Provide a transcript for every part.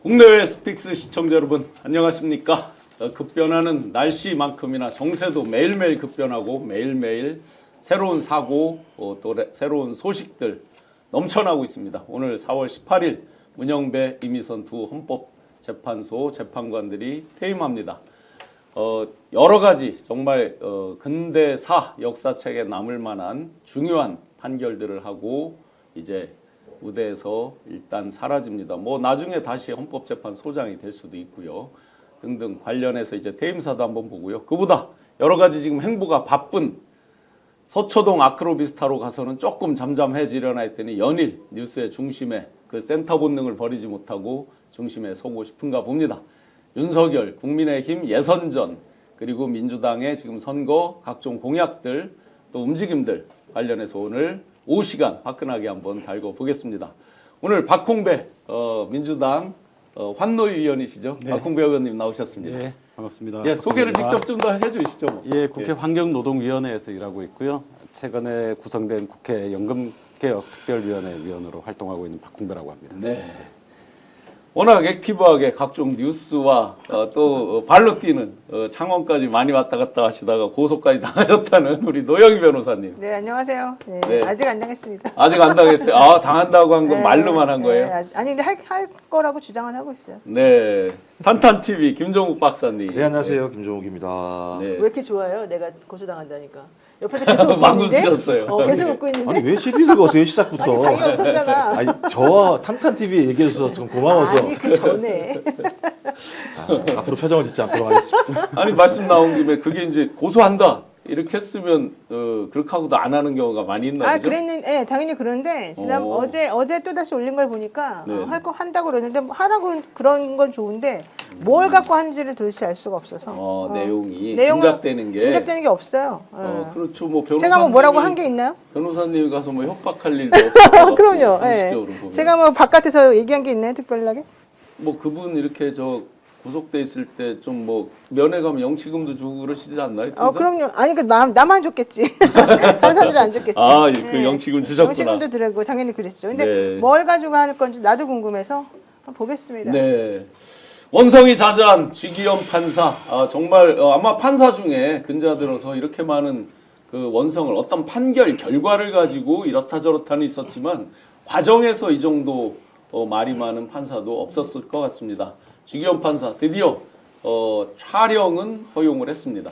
국내외 스픽스 시청자 여러분 안녕하십니까? 급변하는 날씨만큼이나 정세도 매일매일 급변하고 매일매일 새로운 사고 또 새로운 소식들 넘쳐나고 있습니다. 오늘 4월 18일 문영배, 이미선 두 헌법재판소 재판관들이 퇴임합니다. 여러 가지 정말 근대사 역사책에 남을 만한 중요한 판결들을 하고 이제 무대에서 일단 사라집니다. 뭐 나중에 다시 헌법재판소장이 될 수도 있고요. 등등 관련해서 이제 퇴임사도 한번 보고요. 그보다 여러 가지 지금 행보가 바쁜 서초동 아크로비스타로 가서는 조금 잠잠해지려나 했더니 연일 뉴스의 중심에 그 센터 본능을 버리지 못하고 중심에 서고 싶은가 봅니다. 윤석열, 국민의힘 예선전 그리고 민주당의 지금 선거 각종 공약들 또 움직임들 관련해서 오늘 오후 시간 화끈하게 한번 달고 보겠습니다. 오늘 박홍배 민주당 환노위원이시죠? 네. 박홍배 의원님 나오셨습니다. 네, 반갑습니다. 예, 소개를 직접 좀 더 해주시죠. 뭐. 예, 국회 환경노동위원회에서 일하고 있고요. 최근에 구성된 국회 연금개혁특별위원회 위원으로 활동하고 있는 박홍배라고 합니다. 네. 워낙 액티브하게 각종 뉴스와 또 발로 뛰는 창원까지 많이 왔다 갔다 하시다가 고소까지 당하셨다는 우리 노영희 변호사님. 네, 안녕하세요. 네, 네. 아직 안 당했습니다. 아직 안 당했어요. 아, 당한다고 한 건 네, 말로만 한 거예요? 네, 아니, 근데 할 거라고 주장은 하고 있어요. 네. 탄탄TV 김종욱 박사님. 네, 안녕하세요. 김종욱입니다. 네. 왜 이렇게 좋아요? 내가 고소당한다니까. 옆에서 계속 웃고 막 있는데? 웃으셨어요. 계속 네. 웃고 있는데? 아니 왜 시비를 거세요 시작부터? 아니, 자기가 웃었잖아. 아니 저와 탕탄TV 얘기해줘서 좀 고마워서 아니, 그 전에. 앞으로 표정을 짓지 않도록 하겠습니다. 아니 말씀 나온 김에 그게 이제 고소한다 이렇게 했으면 그렇게 하고도 안 하는 경우가 많이 있나 보죠? 그랬는데, 당연히 그런데, 어제 또 다시 올린 걸 보니까, 네. 할 거 한다고 그러는데, 뭐 하라고 그런 건 좋은데, 뭘 갖고 한지를 도대체 알 수가 없어서. 내용이 내용은 짐작되는 게. 짐작되는 게 없어요. 그렇죠. 뭐 변호사님. 제가 뭐 뭐라고 한 게 있나요? 변호사님이 가서 뭐 협박할 일도 없어요. 그럼요. 상식적으로 보면. 제가 뭐 바깥에서 얘기한 게 있나요, 특별하게? 뭐 그분 이렇게 구속돼 있을 때 좀 뭐 면회 가면 영치금도 주고 그러시지 않나요? 그럼요. 아니 그 나만 줬겠지. 다른 사람들은 안 줬겠지. 그 영치금 주셨구나. 영치금도 드리고 당연히 그랬죠. 근데 네. 뭘 가지고 할 건지 나도 궁금해서 한번 보겠습니다. 네. 원성이 자자한 쥐기현 판사. 정말 아마 판사 중에 근자 들어서 이렇게 많은 그 원성을 어떤 판결 결과를 가지고 이렇다 저렇다는 있었지만 과정에서 이 정도 말이 많은 판사도 없었을 것 같습니다. 쥐기현 판사 드디어 촬영은 허용을 했습니다.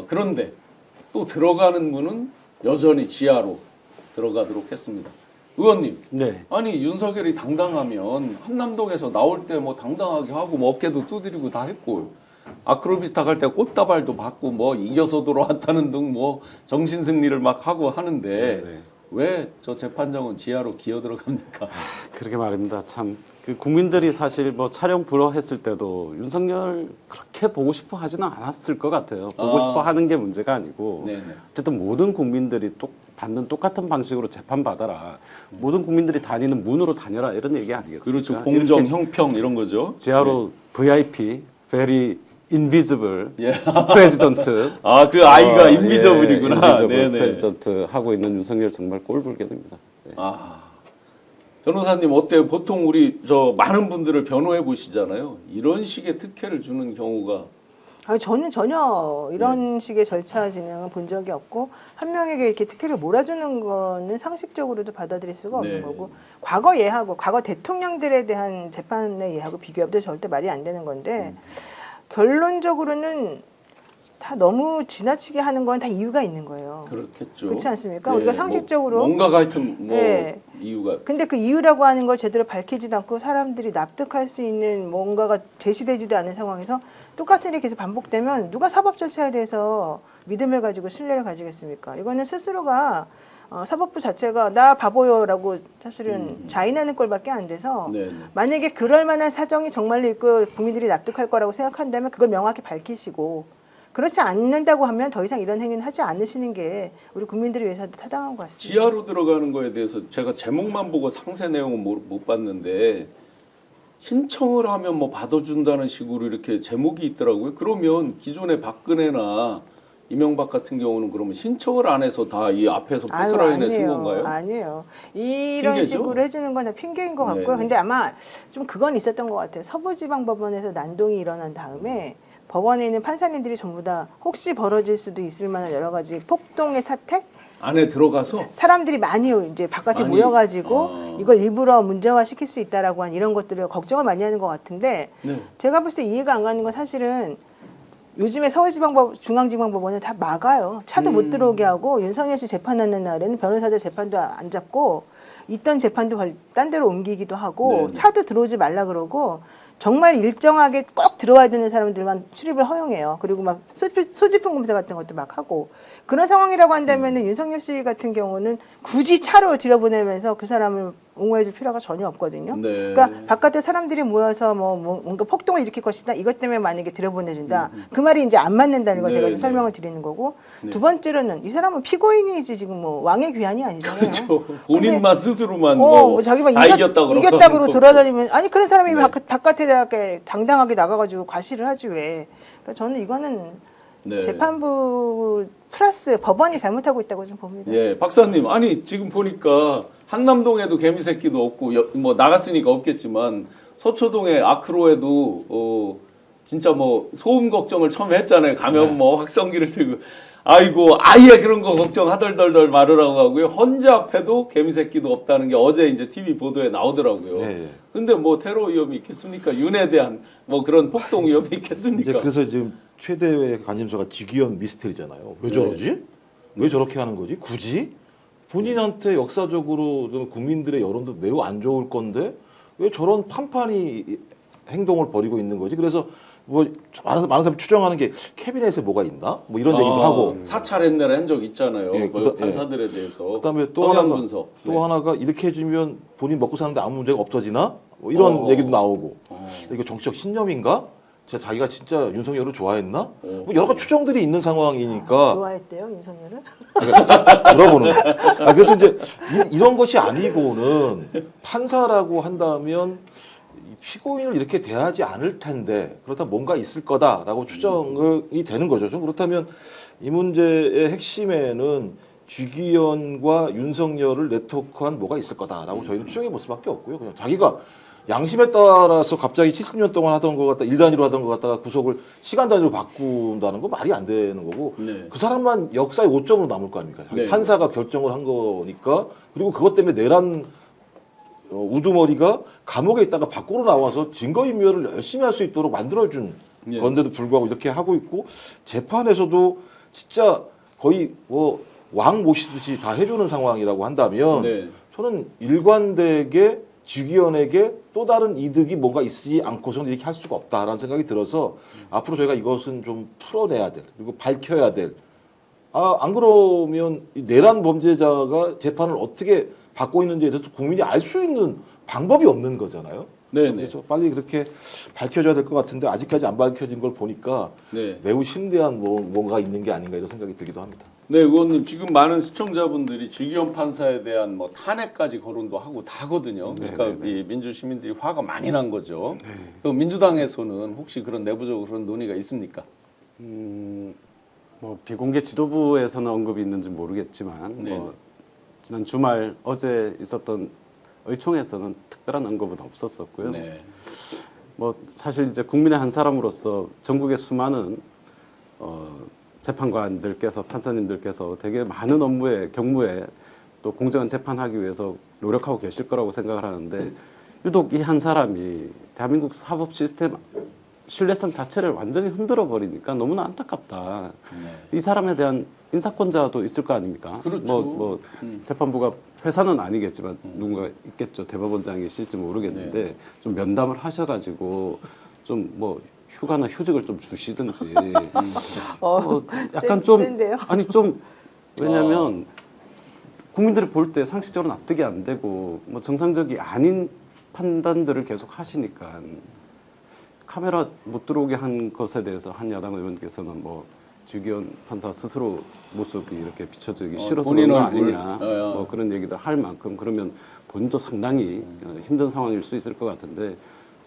그런데 또 들어가는 문은 여전히 지하로 들어가도록 했습니다. 의원님, 네. 아니 윤석열이 당당하면 한남동에서 나올 때 뭐 당당하게 하고 뭐 어깨도 두드리고 다 했고 아크로비스타 갈 때 꽃다발도 받고 뭐 이겨서 돌아왔다는 등 뭐 정신승리를 막 하고 하는데 네. 왜 저 재판정은 지하로 기어 들어갑니까? 그러게 말입니다. 참 그 국민들이 사실 뭐 촬영 불허했을 때도 윤석열 그렇게 보고 싶어 하지는 않았을 것 같아요. 보고 싶어 하는 게 문제가 아니고 네네. 어쨌든 모든 국민들이 받는 똑같은 방식으로 재판 받아라. 모든 국민들이 다니는 문으로 다녀라 이런 얘기 아니겠습니까? 그렇죠. 공정, 이렇게 형평 이런 거죠. 지하로 VIP, very invisible 예. 프레지던트. 그 아이가 인비저블이구나. 인비저블 네네. 프레지던트 하고 있는 윤석열 정말 꼴불견입니다. 네. 변호사님 어때요? 보통 우리 많은 분들을 변호해 보시잖아요. 이런 식의 특혜를 주는 경우가 아니, 저는 전혀 이런 식의 절차 진행은 본 적이 없고 한 명에게 이렇게 특혜를 몰아주는 거는 상식적으로도 받아들일 수가 없는 네. 거고 과거 예하고 과거 대통령들에 대한 재판의 예하고 비교해도 절대 말이 안 되는 건데 결론적으로는 다 너무 지나치게 하는 건 다 이유가 있는 거예요. 그렇겠죠. 그렇지 않습니까? 네, 우리가 상식적으로 뭔가가 하여튼 네. 이유가 근데 그 이유라고 하는 걸 제대로 밝히지도 않고 사람들이 납득할 수 있는 뭔가가 제시되지도 않은 상황에서 똑같은 일이 계속 반복되면 누가 사법 절차에 대해서 믿음을 가지고 신뢰를 가지겠습니까? 이거는 스스로가 사법부 자체가 나 바보요라고 사실은 자인하는 꼴밖에 안 돼서 네네. 만약에 그럴 만한 사정이 정말로 있고 국민들이 납득할 거라고 생각한다면 그걸 명확히 밝히시고 그렇지 않는다고 하면 더 이상 이런 행위는 하지 않으시는 게 우리 국민들을 위해서도 타당한 것 같습니다. 지하로 들어가는 거에 대해서 제가 제목만 보고 상세 내용은 못 봤는데 신청을 하면 뭐 받아준다는 식으로 이렇게 제목이 있더라고요. 그러면 기존의 박근혜나 이명박 같은 경우는 그러면 신청을 안 해서 다 이 앞에서 아유, 포트라인에 쓴 아니에요. 건가요? 아니에요. 이런 핑계죠? 식으로 해주는 건 다 핑계인 것 같고요. 네네. 근데 아마 좀 그건 있었던 것 같아요. 서부지방법원에서 난동이 일어난 다음에 법원에 있는 판사님들이 전부 다 혹시 벌어질 수도 있을 만한 여러 가지 폭동의 사태? 안에 들어가서 사람들이 많이 이제 바깥에 많이, 모여가지고 이걸 일부러 문제화 시킬 수 있다라고 한 이런 것들을 걱정을 많이 하는 것 같은데 네. 제가 봤을 때 이해가 안 가는 건 사실은 요즘에 서울지방법, 중앙지방법원은 다 막아요. 차도 못 들어오게 하고 윤석열 씨 재판하는 날에는 변호사들 재판도 안 잡고 있던 재판도 딴 데로 옮기기도 하고 네네. 차도 들어오지 말라 그러고 정말 일정하게 꼭 들어와야 되는 사람들만 출입을 허용해요. 그리고 막 소지품 검사 같은 것도 막 하고 그런 상황이라고 한다면은 윤석열 씨 같은 경우는 굳이 차로 들여보내면서 그 사람을 옹호해줄 필요가 전혀 없거든요. 네. 그러니까 바깥에 사람들이 모여서 뭐 뭔가 폭동을 일으킬 것이다. 이것 때문에 만약에 들여보내준다. 그 말이 이제 안 맞는다는 걸 네, 제가 네. 좀 설명을 드리는 거고 네. 두 번째로는 이 사람은 피고인이지 지금 뭐 왕의 귀환이 아니잖아요. 그렇죠. 본인만 스스로만 뭐 자기가 다 이겼다고 이겼다고 돌아다니면 아니 그런 사람이 네. 바깥에 이렇게 당당하게 나가가지고 과시를 하지 왜? 그러니까 저는 이거는 네. 재판부 플러스 법원이 잘못하고 있다고 좀 봅니다. 예, 박사님, 아니 지금 보니까 한남동에도 개미새끼도 없고 뭐 나갔으니까 없겠지만 서초동에 아크로에도 진짜 뭐 소음 걱정을 처음 했잖아요. 가면 뭐 확성기를 들고 아이고 아예 그런 거 걱정 하덜덜덜 말으라고 하고요. 헌재 앞에도 개미새끼도 없다는 게 어제 이제 TV 보도에 나오더라고요. 네. 근데 뭐 테러 위험이 있겠습니까? 윤에 대한 뭐 그런 폭동 위험이 있겠습니까? 이제 그래서 지금 최대의 관심사가 지기현 미스테리잖아요. 왜 저러지? 왜 저렇게 하는 거지? 굳이? 본인한테 역사적으로 좀 국민들의 여론도 매우 안 좋을 건데 왜 저런 판판이 행동을 벌이고 있는 거지? 그래서 뭐 많은 사람이 추정하는 게 캐비넷에 뭐가 있나? 뭐 이런 얘기도 하고. 사찰 옛날에 한 적 있잖아요. 예, 그 판사들에 대해서. 그다음에 또 성향 하나가 분석. 또 하나가 이렇게 해주면 본인 먹고 사는데 아무 문제가 없어지나? 뭐 이런 얘기도 나오고. 이거 정치적 신념인가? 자기가 진짜 윤석열을 좋아했나? 뭐 여러 가지 추정들이 있는 상황이니까 좋아했대요 윤석열을? 물어보는 거예요. 그래서 이제 이런 것이 아니고는 판사라고 한다면 피고인을 이렇게 대하지 않을 텐데 그렇다면 뭔가 있을 거다라고 추정이 되는 거죠. 좀 그렇다면 이 문제의 핵심에는 쥐기현과 윤석열을 네트워크한 뭐가 있을 거다라고 저희는 추정해 볼 수밖에 없고요. 그냥 자기가 양심에 따라서 갑자기 70년 동안 하던 거 갖다 일 단위로 하던 거 갖다가 구속을 시간 단위로 바꾼다는 거 말이 안 되는 거고 네. 그 사람만 역사의 오점으로 남을 거 아닙니까? 네. 판사가 결정을 한 거니까 그리고 그것 때문에 내란 우두머리가 감옥에 있다가 밖으로 나와서 증거인멸을 열심히 할 수 있도록 만들어준 네. 건데도 불구하고 이렇게 하고 있고 재판에서도 진짜 거의 뭐 왕 모시듯이 다 해주는 상황이라고 한다면 네. 저는 일관되게 쥐기현에게 또 다른 이득이 뭔가 있지 않고서는 이렇게 할 수가 없다라는 생각이 들어서 앞으로 저희가 이것은 좀 풀어내야 될 그리고 밝혀야 될 안 그러면 이 내란 범죄자가 재판을 어떻게 받고 있는지에 대해서 국민이 알 수 있는 방법이 없는 거잖아요. 네네. 그래서 빨리 그렇게 밝혀져야 될 것 같은데 아직까지 안 밝혀진 걸 보니까 네. 매우 심대한 뭔가 있는 게 아닌가 이런 생각이 들기도 합니다. 네, 의원님 지금 많은 시청자분들이 쥐기현 판사에 대한 뭐 탄핵까지 거론도 하고 다 하거든요. 그러니까 이 민주 시민들이 화가 많이 난 거죠. 그럼 민주당에서는 혹시 그런 내부적으로 그런 논의가 있습니까? 뭐 비공개 지도부에서는 언급이 있는지 모르겠지만 네. 뭐 지난 주말 어제 있었던 의총에서는 특별한 언급은 없었었고요. 네. 뭐 사실 이제 국민의 한 사람으로서 전국의 수많은 재판관들께서 판사님들께서 되게 많은 업무에 경무에 또 공정한 재판하기 위해서 노력하고 계실 거라고 생각을 하는데 유독 이 한 사람이 대한민국 사법 시스템 신뢰성 자체를 완전히 흔들어 버리니까 너무나 안타깝다. 이 사람에 대한 인사권자도 있을 거 아닙니까? 그렇죠. 뭐 재판부가 회사는 아니겠지만 누군가 있겠죠. 대법원장이실지 모르겠는데 좀 면담을 하셔가지고 좀 뭐 휴가나 휴직을 좀 주시든지 약간 좀 센데요? 아니 좀 왜냐하면 국민들이 볼 때 상식적으로 납득이 안 되고 뭐 정상적이 아닌 판단들을 계속 하시니까 카메라 못 들어오게 한 것에 대해서 한 야당 의원께서는 뭐 쥐기현 판사 스스로 모습이 이렇게 비춰지기 싫어서 그런 본인 거 얼굴. 아니냐 뭐 그런 얘기도 할 만큼 그러면 본인도 상당히 힘든 상황일 수 있을 것 같은데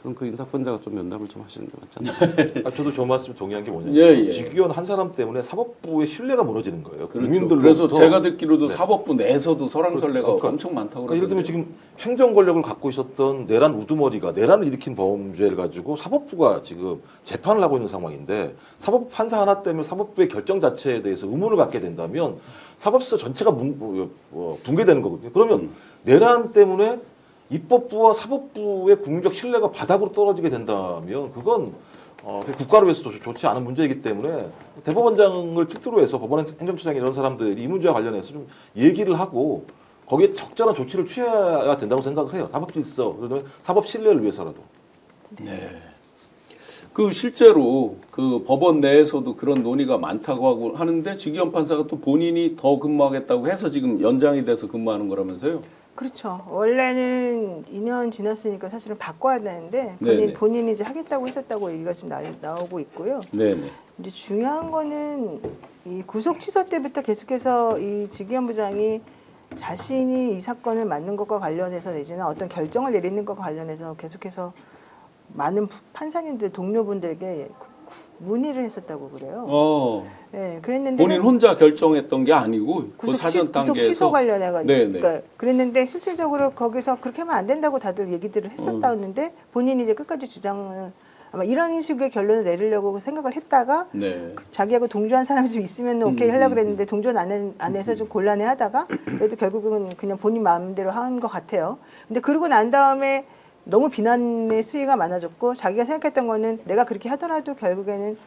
저는 그 인사권자가 좀 면담을 좀 하시는 게 맞지 않나. 저도 저 말씀 동의한 게 뭐냐면 예, 예. 쥐기현 한 사람 때문에 사법 사법부의 신뢰가 무너지는 거예요. 그렇죠. 국민들로부터. 그래서 제가 듣기로도 네. 사법부 내에서도 설왕설래가 그러니까, 엄청 많다고 그러니까 예를 들면 그러던데요. 지금 행정 권력을 갖고 있었던 내란 우두머리가 내란을 일으킨 범죄를 가지고 사법부가 지금 재판을 하고 있는 상황인데 사법부 판사 하나 때문에 사법부의 결정 자체에 대해서 의문을 갖게 된다면 사법부 전체가 붕괴되는 거거든요. 그러면 내란 때문에 입법부와 사법부의 국민적 신뢰가 바닥으로 떨어지게 된다면 그건 국가를 위해서 좋지 않은 문제이기 때문에 대법원장을 필두로 해서 법원 행정처장 이런 사람들이 이 문제와 관련해서 좀 얘기를 하고 거기에 적절한 조치를 취해야 된다고 생각을 해요. 사법 질서, 그러면 사법 신뢰를 위해서라도. 네. 그 실제로 그 법원 내에서도 그런 논의가 많다고 하고 하는데 지기현 판사가 또 본인이 더 근무하겠다고 해서 지금 연장이 돼서 근무하는 거라면서요? 그렇죠. 원래는 2년 지났으니까 사실은 바꿔야 되는데 네네. 본인이 이제 하겠다고 했었다고 얘기가 지금 나오고 있고요. 네네. 이제 중요한 거는 이 구속 취소 때부터 계속해서 이 지기현 부장이 자신이 이 사건을 맡는 것과 관련해서 내지는 어떤 결정을 내리는 것과 관련해서 계속해서 많은 판사님들 동료분들에게 문의를 했었다고 그래요. 네, 그랬는데 본인 혼자 결정했던 게 아니고 그 사전 구속 단계에서 취소 관련해가지고 네네. 그러니까 그랬는데 실질적으로 거기서 그렇게 하면 안 된다고 다들 얘기들을 했었다는데 본인이 이제 끝까지 주장을 아마 이런 식의 결론을 내리려고 생각을 했다가 네. 자기하고 동조한 사람이 좀 있으면 오케이 하려고 그랬는데 동조는 안 해서 좀 곤란해하다가 그래도 결국은 그냥 본인 마음대로 한 것 같아요. 근데 그러고 난 다음에 너무 비난의 수위가 많아졌고 자기가 생각했던 거는 내가 그렇게 하더라도 결국에는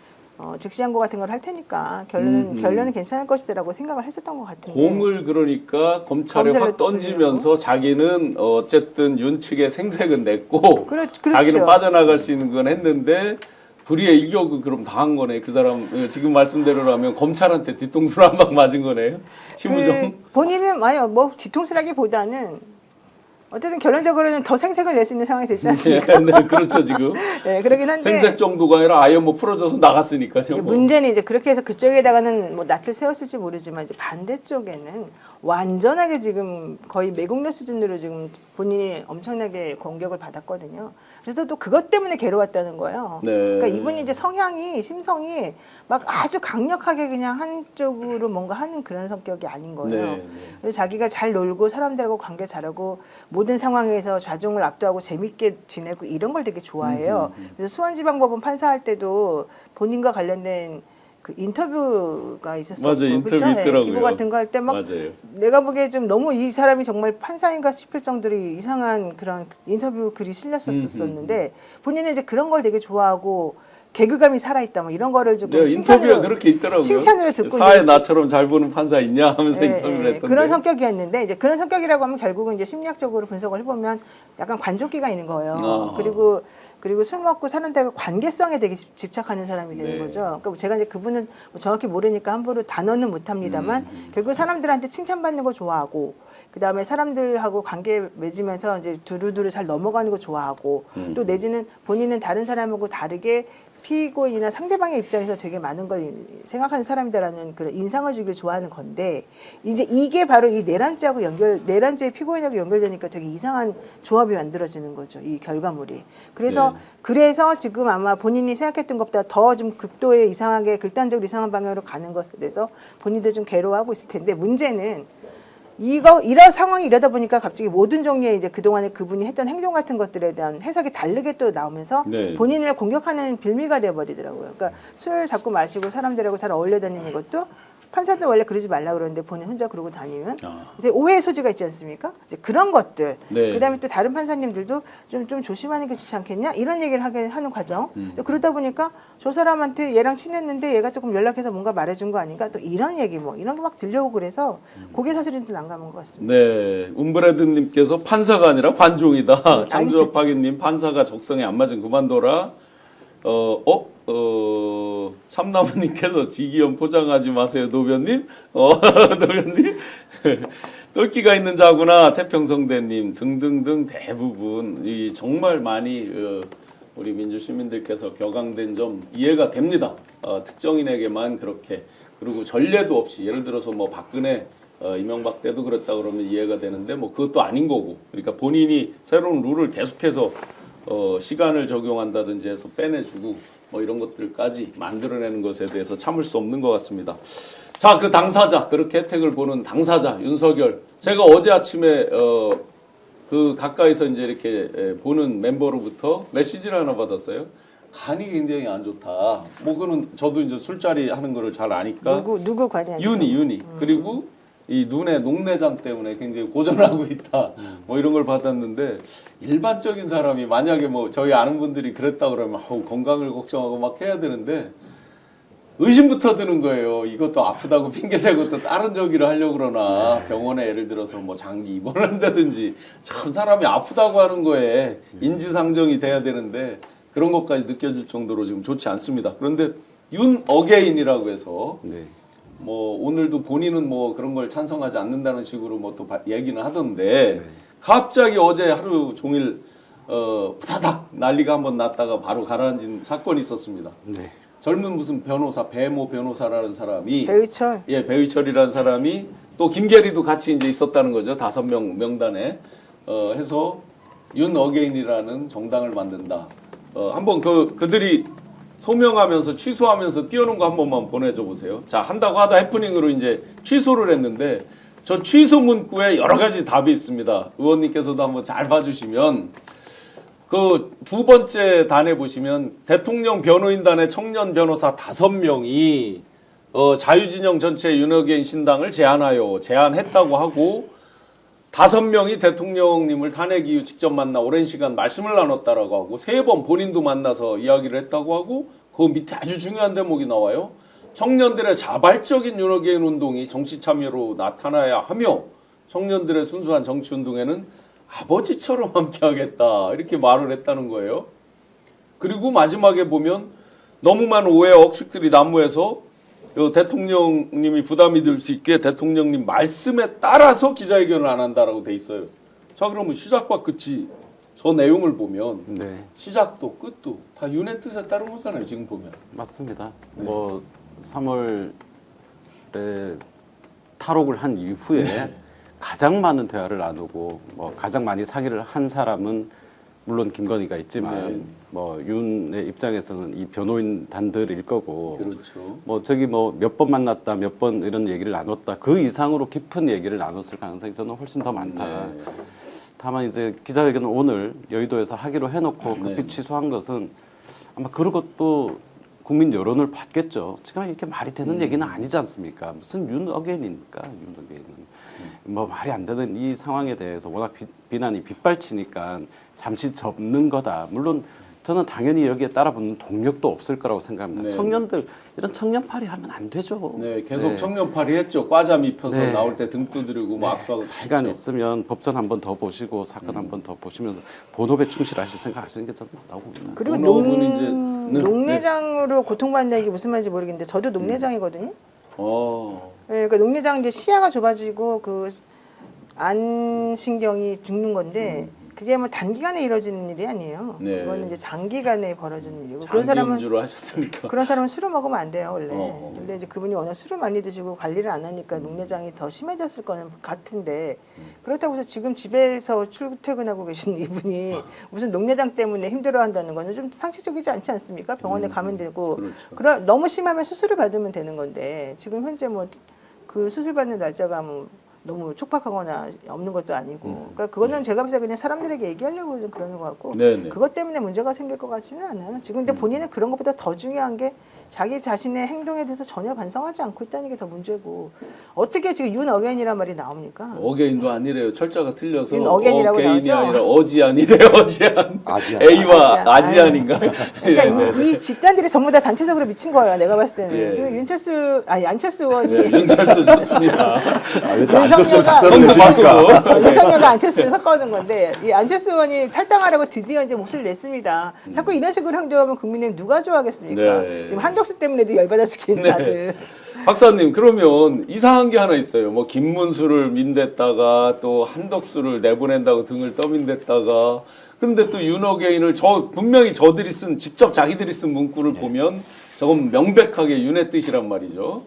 즉시항고 같은 걸 할 테니까 결론은 괜찮을 것이라고 생각을 했었던 것 같은데 공을 그러니까 검찰에 확 던지면서 자기는 어쨌든 윤 측의 생색은 냈고 그렇죠. 자기는 빠져나갈 수 있는 건 했는데 불의의 일격을 그럼 당한 거네. 그 사람 지금 말씀대로라면 검찰한테 뒤통수를 한 방 맞은 거네요. 심우정. 본인은 아니요 뭐 뒤통수라기보다는 어쨌든 결론적으로는 더 생색을 낼 수 있는 상황이 되지 않습니까? 네, 그렇죠 지금. 네, 그러긴 한데 생색 정도가 아니라 아예 뭐 풀어져서 나갔으니까요. 이제 뭐. 문제는 이제 그렇게 해서 그쪽에다가는 뭐 낯을 세웠을지 모르지만 이제 반대쪽에는 완전하게 지금 거의 매국노 수준으로 지금 본인이 엄청나게 공격을 받았거든요. 그래서 또 그것 때문에 괴로웠다는 거예요. 네. 그러니까 이분이 이제 심성이 막 아주 강력하게 그냥 한쪽으로 뭔가 하는 그런 성격이 아닌 거예요. 네. 그래서 자기가 잘 놀고 사람들하고 관계 잘하고 모든 상황에서 좌중을 압도하고 재밌게 지내고 이런 걸 되게 좋아해요. 그래서 수원지방법원 판사할 때도 본인과 관련된 그 인터뷰가 있었었고, 맞아요. 인터뷰 그쵸? 있더라고요. 기부 같은 거 할 때 막 맞아요. 내가 보기에 좀 너무 이 사람이 정말 판사인가 싶을 정도로 이상한 그런 인터뷰 글이 실렸었었는데 본인은 이제 그런 걸 되게 좋아하고 개그감이 살아있다 뭐 이런 거를 조금 네, 인터뷰가 그렇게 있더라고요. 칭찬으로 듣고 사회 이제 나처럼 잘 보는 판사 있냐 하면서 인터뷰를 했던데. 그런 성격이었는데 이제 그런 성격이라고 하면 결국은 이제 심리학적으로 분석을 해보면 약간 관종기가 있는 거예요. 아하. 그리고 술 먹고 사람들과 관계성에 되게 집착하는 사람이 되는 네. 거죠. 그러니까 제가 이제 그분은 뭐 정확히 모르니까 함부로 단어는 못합니다만 결국 사람들한테 칭찬받는 거 좋아하고 그 다음에 사람들하고 관계 맺으면서 이제 두루두루 잘 넘어가는 거 좋아하고 또 내지는 본인은 다른 사람하고 다르게 피고인이나 상대방의 입장에서 되게 많은 걸 생각하는 사람이다라는 그런 인상을 주길 좋아하는 건데 이제 이게 바로 이 내란죄의 피고인하고 연결되니까 되게 이상한 조합이 만들어지는 거죠. 이 결과물이. 그래서 지금 아마 본인이 생각했던 것보다 더 좀 극도의 이상하게 극단적으로 이상한 방향으로 가는 것에 대해서 본인도 좀 괴로워하고 있을 텐데 문제는 이런 상황이 이러다 보니까 갑자기 모든 종류의 이제 그동안에 그분이 했던 행동 같은 것들에 대한 해석이 다르게 또 나오면서 네. 본인을 공격하는 빌미가 돼버리더라고요. 그러니까 술 자꾸 마시고 사람들하고 잘 어울려 다니는 것도 판사도 원래 그러지 말라 그러는데 본인 혼자 그러고 다니면 이제 오해의 소지가 있지 않습니까? 이제 그런 것들. 네. 그다음에 또 다른 판사님들도 좀 조심하는 게 좋지 않겠냐? 이런 얘기를 하는 과정. 그러다 보니까 저 사람한테 얘랑 친했는데 얘가 조금 연락해서 뭔가 말해준 거 아닌가? 또 이런 얘기 이런 게 막 들려오고 그래서 그게 사실은 좀 난감한 것 같습니다. 네, 움브레드님께서 판사가 아니라 관종이다. 창조적 파기님 판사가 적성에 안 맞은 그만둬라. 참나무님께서 지기현 포장하지 마세요, 노변님. 노변님. 똘끼가 있는 자구나, 태평성대님 등등등 대부분 정말 많이 우리 민주 시민들께서 격앙된 점 이해가 됩니다. 특정인에게만 그렇게 그리고 전례도 없이 예를 들어서 뭐 박근혜 이명박 때도 그랬다 그러면 이해가 되는데 뭐 그것도 아닌 거고 그러니까 본인이 새로운 룰을 계속해서 시간을 적용한다든지 해서 빼내주고 뭐 이런 것들까지 만들어내는 것에 대해서 참을 수 없는 것 같습니다. 자, 그 당사자, 그렇게 혜택을 보는 당사자 윤석열. 제가 어제 아침에 그 가까이서 이제 이렇게 보는 멤버로부터 메시지를 하나 받았어요. 간이 굉장히 안 좋다. 뭐 그는 저도 이제 술자리 하는 거를 잘 아니까. 누구 관이 아니죠? 윤이. 그리고 이 눈의 녹내장 때문에 굉장히 고전하고 있다. 뭐 이런 걸 받았는데 일반적인 사람이 만약에 뭐 저희 아는 분들이 그랬다 그러면 건강을 걱정하고 막 해야 되는데 의심부터 드는 거예요. 이것도 아프다고 핑계대고 또 다른 저기를 하려고 그러나 병원에 예를 들어서 뭐 장기 입원을 한다든지 참 사람이 아프다고 하는 거에 인지상정이 돼야 되는데 그런 것까지 느껴질 정도로 지금 좋지 않습니다. 그런데 윤어게인이라고 해서 네. 뭐 오늘도 본인은 뭐 그런 걸 찬성하지 않는다는 식으로 뭐 또 얘기는 하던데 갑자기 어제 하루 종일 부다닥 난리가 한번 났다가 바로 가라앉은 사건이 있었습니다. 네. 젊은 무슨 변호사 배모 변호사라는 사람이 배의철. 예 배의철이라는 사람이 또 김계리도 같이 이제 있었다는 거죠. 5명 명단에 해서 윤어게인이라는 정당을 만든다. 한번 그들이 소명하면서 취소하면서 띄워놓은 거 한 번만 보내줘 보세요. 자, 한다고 하다 해프닝으로 이제 취소를 했는데 저 취소 문구에 여러 가지 답이 있습니다. 의원님께서도 한번 잘 봐주시면 그 두 번째 단에 보시면 대통령 변호인단의 청년 변호사 5명이 자유진영 전체 윤어게인 신당을 제안했다고 하고 5명이 대통령님을 탄핵 이후 직접 만나 오랜 시간 말씀을 나눴다라고 하고 3번 본인도 만나서 이야기를 했다고 하고 그 밑에 아주 중요한 대목이 나와요. 청년들의 자발적인 윤어게인 운동이 정치 참여로 나타나야 하며 청년들의 순수한 정치 운동에는 아버지처럼 함께하겠다 이렇게 말을 했다는 거예요. 그리고 마지막에 보면 너무 많은 오해와 억측들이 난무해서 대통령님이 부담이 될 수 있게 대통령님 말씀에 따라서 기자회견을 안 한다라고 돼 있어요. 자, 그러면 시작과 끝이 저 내용을 보면 네. 시작도 끝도 다 윤의 뜻에 따른 거잖아요. 지금 보면. 맞습니다. 뭐 3월에 탈옥을 한 이후에 가장 많은 대화를 나누고 뭐 가장 많이 상의를 한 사람은 물론 김건희가 있지만 뭐 윤의 입장에서는 이 변호인 단들일 거고 그렇죠. 뭐 저기 뭐 몇 번 만났다 몇 번 이런 얘기를 나눴다 그 이상으로 깊은 얘기를 나눴을 가능성이 저는 훨씬 더 많다. 다만 이제 기자회견을 오늘 여의도에서 하기로 해놓고 급히 취소한 것은 아마 그것도 국민 여론을 받겠죠. 지금 이렇게 말이 되는 얘기는 아니지 않습니까? 무슨 윤어게인입니까? 윤어게인은 뭐 말이 안 되는 이 상황에 대해서 워낙 비난이 빗발치니까 잠시 접는 거다. 물론 저는 당연히 여기에 따라붙는 동력도 없을 거라고 생각합니다. 네. 청년들 이런 청년팔이 하면 안 되죠. 네, 계속 네. 청년팔이 했죠. 과자 입혀서 네. 나올 때 등 두드리고 뭐 압수하고 다 시간 했죠. 있으면 법전 한 번 더 보시고 사건 한 번 더 보시면서 본업에 충실하실 생각하시는 게 저는 맞다고 봅니다. 그리고 본업은 이제 녹내장으로 고통받는 게 무슨 말인지 모르겠는데 저도 녹내장이거든요. 네, 그러니까 녹내장 이제 시야가 좁아지고 그 안신경이 죽는 건데 그게 뭐 단기간에 이루어지는 일이 아니에요. 네. 그거는 이제 장기간에 벌어지는 일이고 그런 사람은 장기음주로 하셨으니까. 그런 사람은 술을 먹으면 안 돼요 원래. 어. 근데 이제 그분이 워낙 술을 많이 드시고 관리를 안 하니까 녹내장이 더 심해졌을 거는 같은데 그렇다고 해서 지금 집에서 출퇴근하고 계신 이분이 무슨 녹내장 때문에 힘들어한다는 거는 좀 상식적이지 않지 않습니까? 병원에 가면 되고 그렇죠. 너무 심하면 수술을 받으면 되는 건데 지금 현재 뭐 그 수술 받는 날짜가 뭐 너무 촉박하거나 없는 것도 아니고 그러니까 그거는 제가 봤을 때 그냥 사람들에게 얘기하려고 좀 그러는 것 같고 네네. 그것 때문에 문제가 생길 것 같지는 않아요. 지금 근데 본인은 그런 것보다 더 중요한 게 자기 자신의 행동에 대해서 전혀 반성하지 않고 있다는 게 더 문제고 어떻게 지금 윤어게인이란 말이 나옵니까? 어게인도 아니래요. 철자가 틀려서 어게인이라고 어게인이 나오죠? 아니라 어지안이래요. 어지안. 아지안. A와 아지안인가? 그러니까 이 집단들이 전부 다 단체적으로 미친 거예요. 내가 봤을 때는. 예. 그 안철수 의원이 네, 윤철수 좋습니다. 왜 안철수를 작사를 성도 내십니까? 바꾸고. 윤석열과 안철수를 섞어놓은 건데 이 안철수 의원이 탈당하라고 드디어 이제 목소리를 냈습니다. 자꾸 이런 식으로 행동하면 국민의힘 누가 좋아하겠습니까? 네. 지금 한덕수 때문에도 열받아 죽겠는 다들. 박사님 그러면 이상한 게 하나 있어요. 뭐 김문수를 민댔다가 또 한덕수를 내보낸다고 등을 떠민댔다가 그런데 또 윤어게인을 분명히 저들이 쓴 직접 자기들이 쓴 문구를 보면 저건 명백하게 윤의 뜻이란 말이죠.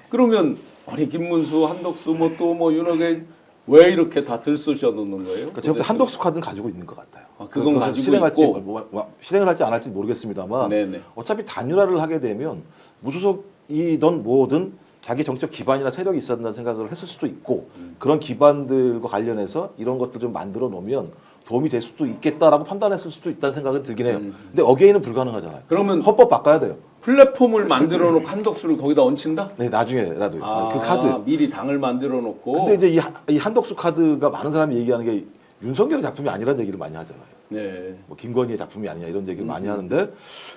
그러면 아니 김문수, 한덕수 뭐 또 뭐 윤어게인 왜 이렇게 다 들쑤셔 놓는 거예요? 그러니까 제가 볼 때 한덕수 카드는 가지고 있는 것 같아요. 그건 그것을 가지고 실행할지, 있고. 실행을 할지 안 할지 모르겠습니다만 네네. 어차피 단일화를 하게 되면 무소속이든 뭐든 자기 정책 기반이나 세력이 있어야 된다는 생각을 했을 수도 있고 그런 기반들과 관련해서 이런 것들 좀 만들어 놓으면 도움이 될 수도 있겠다라고 판단했을 수도 있다는 생각은 들긴 해요. 근데 어게인은 불가능하잖아요. 그러면 헌법 바꿔야 돼요. 플랫폼을 만들어 놓고 한덕수를 거기다 얹힌다? 네, 나중에라도 그 카드. 미리 당을 만들어 놓고. 근데 이제 이 한덕수 카드가 많은 사람이 얘기하는 게 윤석열의 작품이 아니라는 얘기를 많이 하잖아요. 네. 뭐 김건희의 작품이 아니냐 이런 얘기를 많이 하는데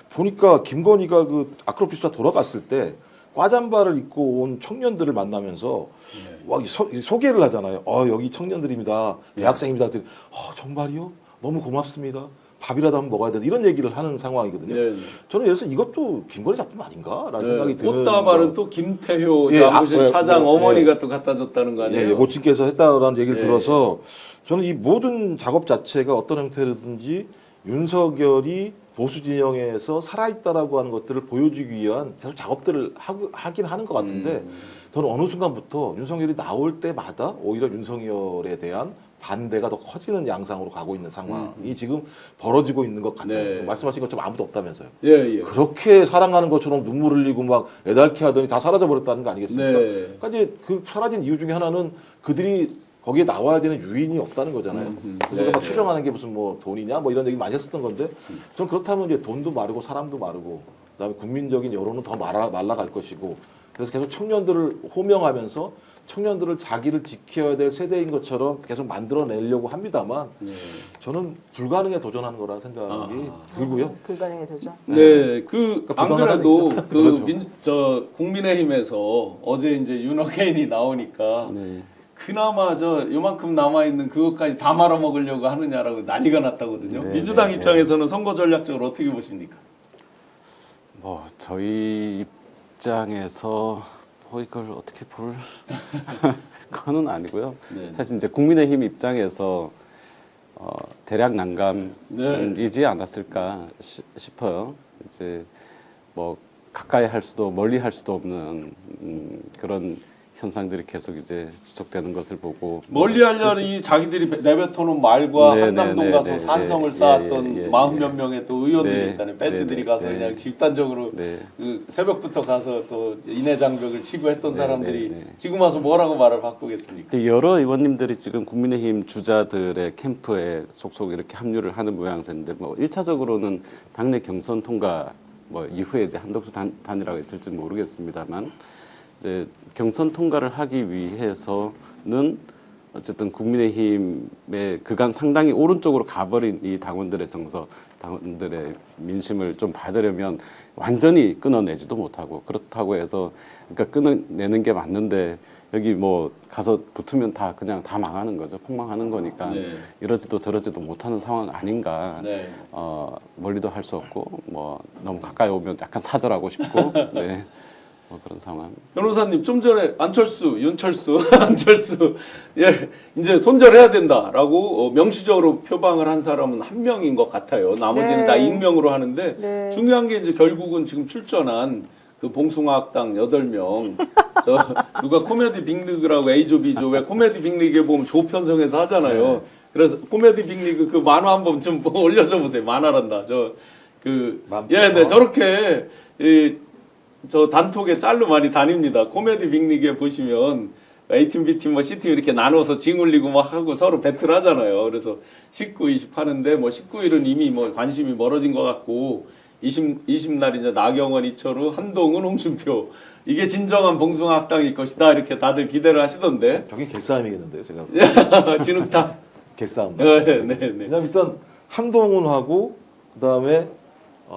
보니까 김건희가 그 아크로피스타 돌아갔을 때 과잠바를 입고 온 청년들을 만나면서 와, 소개를 하잖아요. 여기 청년들입니다. 대학생입니다. 그랬더니 정말이요? 너무 고맙습니다. 밥이라도 한번 먹어야 된다. 이런 얘기를 하는 상황이거든요. 네. 저는 그래서 이것도 김건희 작품 아닌가라는 생각이 드는. 꽃다발은 또 김태효 예, 사무실 차장 예. 어머니가 또 갖다 줬다는 거 아니에요? 모친께서 했다라는 얘기를 예. 들어서 저는 이 모든 작업 자체가 어떤 형태로든지 윤석열이 보수 진영에서 살아있다라고 하는 것들을 보여주기 위한 계속 작업들을 하긴 하는 것 같은데 저는 어느 순간부터 윤석열이 나올 때마다 오히려 윤석열에 대한 반대가 더 커지는 양상으로 가고 있는 상황이 지금 벌어지고 있는 것 같아요. 네. 말씀하신 것처럼 아무도 없다면서요. 예. 그렇게 사랑하는 것처럼 눈물 흘리고 막 애달게 하더니 다 사라져 버렸다는 거 아니겠습니까? 네. 그러니까 이제 그 사라진 이유 중에 하나는 그들이 거기에 나와야 되는 유인이 없다는 거잖아요. 그래서 네. 막 추정하는 게 무슨 뭐 돈이냐 뭐 이런 얘기 많이 했었던 건데 전 그렇다면 이제 돈도 마르고 사람도 마르고 그다음에 국민적인 여론은 더 말라갈 것이고 그래서 계속 청년들을 호명하면서 청년들을 자기를 지켜야 될 세대인 것처럼 계속 만들어내려고 합니다만 저는 불가능에 도전하는 거라는 생각이 들고요. 불가능의 도전. 네, 그러니까 안 그래도 그렇죠. 국민의힘에서 어제 이제 윤어게인이 나오니까 네. 그나마 요만큼 남아 있는 그것까지 다 말아먹으려고 하느냐라고 난리가 났다거든요. 네, 민주당 네, 입장에서는 선거 전략적으로 어떻게 보십니까? 뭐 저희 입장에서 뭐 이걸 어떻게 볼 거는 아니고요. 네. 사실 이제 국민의힘 입장에서 대략 난감이지 않았을까 싶어요. 이제 뭐 가까이 할 수도 멀리 할 수도 없는 그런 현상들이 계속 이제 지속되는 것을 보고 멀리 하려니 자기들이 내뱉어놓은 말과 네, 한남동 네, 가서 네, 산성을 네, 쌓았던 예, 예, 40몇 명의 또 의원들이 네, 있잖아요. 배지들이 네, 가서 네, 그냥 네. 집단적으로 네. 그 새벽부터 가서 또 인해장벽을 치고 했던 네, 사람들이 네, 네. 지금 와서 뭐라고 말을 바꾸겠습니까? 이제 여러 의원님들이 지금 국민의힘 주자들의 캠프에 속속 이렇게 합류를 하는 모양새인데 뭐 1차적으로는 당내 경선 통과 뭐 이후에 이제 한덕수 단일화가 있을지 모르겠습니다만 이제 경선 통과를 하기 위해서는 어쨌든 국민의힘의 그간 상당히 오른쪽으로 가버린 이 당원들의 정서, 당원들의 민심을 좀 받으려면 완전히 끊어내지도 못하고 그렇다고 해서 그러니까 끊어내는 게 맞는데 여기 뭐 가서 붙으면 다 그냥 다 망하는 거죠. 폭망하는 거니까 네. 이러지도 저러지도 못하는 상황 아닌가. 네. 멀리도 할 수 없고 뭐 너무 가까이 오면 약간 사절하고 싶고 네. 뭐 그런 상황. 변호사님 좀 전에 안철수, 윤철수, 안철수 이제 손절해야 된다라고 명시적으로 표방을 한 사람은 한 명인 것 같아요. 나머지는 네. 다 익명으로 하는데 네. 중요한 게 이제 결국은 지금 출전한 그 봉숭아학당 8명 누가 코미디 빅리그라고 A조 B조 왜 코미디 빅리그에 보면 조 편성해서 하잖아요. 네. 그래서 코미디 빅리그 그 만화 한번 좀 올려줘 보세요. 만화란다. 저렇게 저 단톡에 짤로 많이 다닙니다. 코미디 빅리그에 보시면 A팀, B팀, 뭐 C팀 이렇게 나눠서 징 울리고 막 하고 서로 배틀 하잖아요. 그래서 19, 20 하는데 뭐 19일은 이미 뭐 관심이 멀어진 것 같고 20날 이제 나경원, 이철우, 한동훈, 홍준표 이게 진정한 봉숭아학당일 것이다 이렇게 다들 기대를 하시던데 저게 개싸움이겠는데요, 제가. 진흙탕. 개싸움. 네. 왜냐면 일단 한동훈하고 그다음에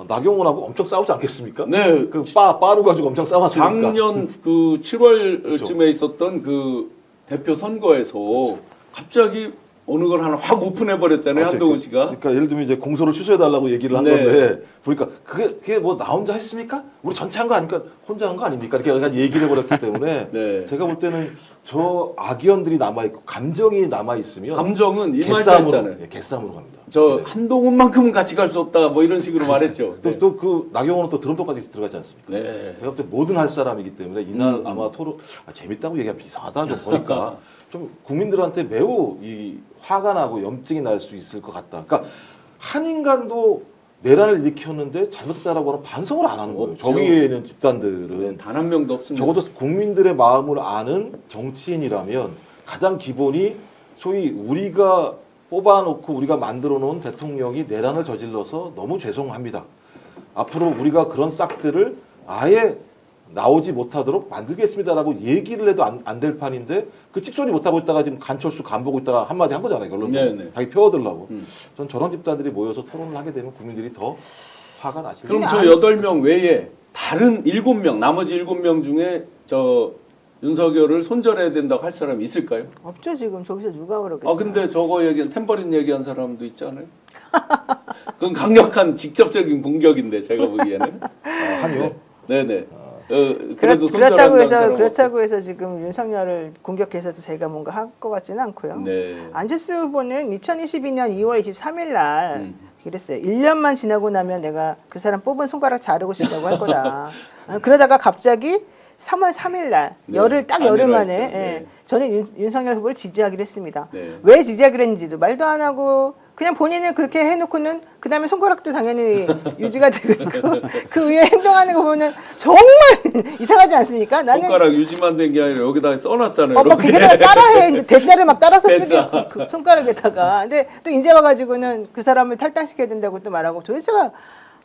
나경원하고 엄청 싸우지 않겠습니까? 네. 그 빠루 가지고 엄청 싸웠으니까. 작년 그 7월쯤에 있었던 그 대표 선거에서 갑자기 어느 걸 하나 확 오픈해 버렸잖아요, 한동훈 씨가. 그러니까 예를 들면 이제 공소를 취소해 달라고 얘기를 한 네. 건데 보니까 그게 뭐 나 혼자 했습니까? 우리 전체 한 거 아닙니까? 혼자 한 거 아닙니까? 이렇게 약간 얘기를 해버렸기 때문에 네. 제가 볼 때는 저 악의원들이 남아 있고 감정이 남아 있으면 감정은 이 말도 개싸움으로 했잖아요. 개싸움으로 갑니다. 저 네. 한동훈만큼은 같이 갈 수 없다 뭐 이런 식으로 말했죠. 네. 또 그 나경원은 또 드럼통까지 들어가지 않습니까? 네. 제가 볼 때 뭐든 할 사람이기 때문에 이날 아마 토론 재밌다고 얘기하면 이상하다 좀 보니까 좀 국민들한테 매우 이 화가 나고 염증이 날 수 있을 것 같다. 그러니까 한 인간도 내란을 일으켰는데 잘못했다라고 하는 반성을 안 하는 거예요. 없죠. 저기에 있는 집단들은 단 한 명도 없습니다. 적어도 국민들의 마음을 아는 정치인이라면 가장 기본이 소위 우리가 뽑아놓고 우리가 만들어 놓은 대통령이 내란을 저질러서 너무 죄송합니다. 앞으로 우리가 그런 싹들을 아예 나오지 못하도록 만들겠습니다라고 얘기를 해도 안 될 판인데 그 찍소리 못하고 있다가 지금 간철수 간 보고 있다가 한마디 한 거잖아요. 결론 네네. 자기 펴들라고. 음. 전 저런 집단들이 모여서 토론을 하게 되면 국민들이 더 화가 나시는 그럼 저 아니- 8명 외에 다른 7명, 나머지 7명 중에 저 윤석열을 손절해야 된다고 할 사람이 있을까요? 없죠 지금 저기서 누가 그러겠어요. 아 근데 저거 얘기한 템버린 얘기한 사람도 있잖아요. 그건 강력한 직접적인 공격인데 제가 보기에는. 한요. 네네. 그래도 그렇다고 손절한다는 해서 사람은 그렇다고 해서 지금 윤석열을 공격해서도 제가 뭔가 할 것 같지는 않고요. 없어요. 네. 안철수 후보는 2022년 2월 23일 날 음. 이랬어요. 1년만 지나고 나면 내가 그 사람 뽑은 손가락 자르고 싶다고 할 거다. 그러다가 갑자기 3월 3일 날 네. 열흘 딱 열흘 아니라 만에 했죠. 네. 저는 윤석열 후보를 지지하기로 했습니다. 네. 왜 지지하기로 했는지도 말도 안 하고 그냥 본인은 그렇게 해놓고는 그 다음에 손가락도 당연히 유지가 되고 있고 그 위에 행동하는 거 보면 정말 이상하지 않습니까? 나는 손가락 유지만 된 게 아니라 여기다가 써놨잖아요. 뭐 이렇게. 그게 다 따라해 이제 대자를 막 따라서 쓰게 대자. 그 손가락에다가 근데 또 이제 와가지고는 그 사람을 탈당시켜야 된다고 또 말하고 도대체가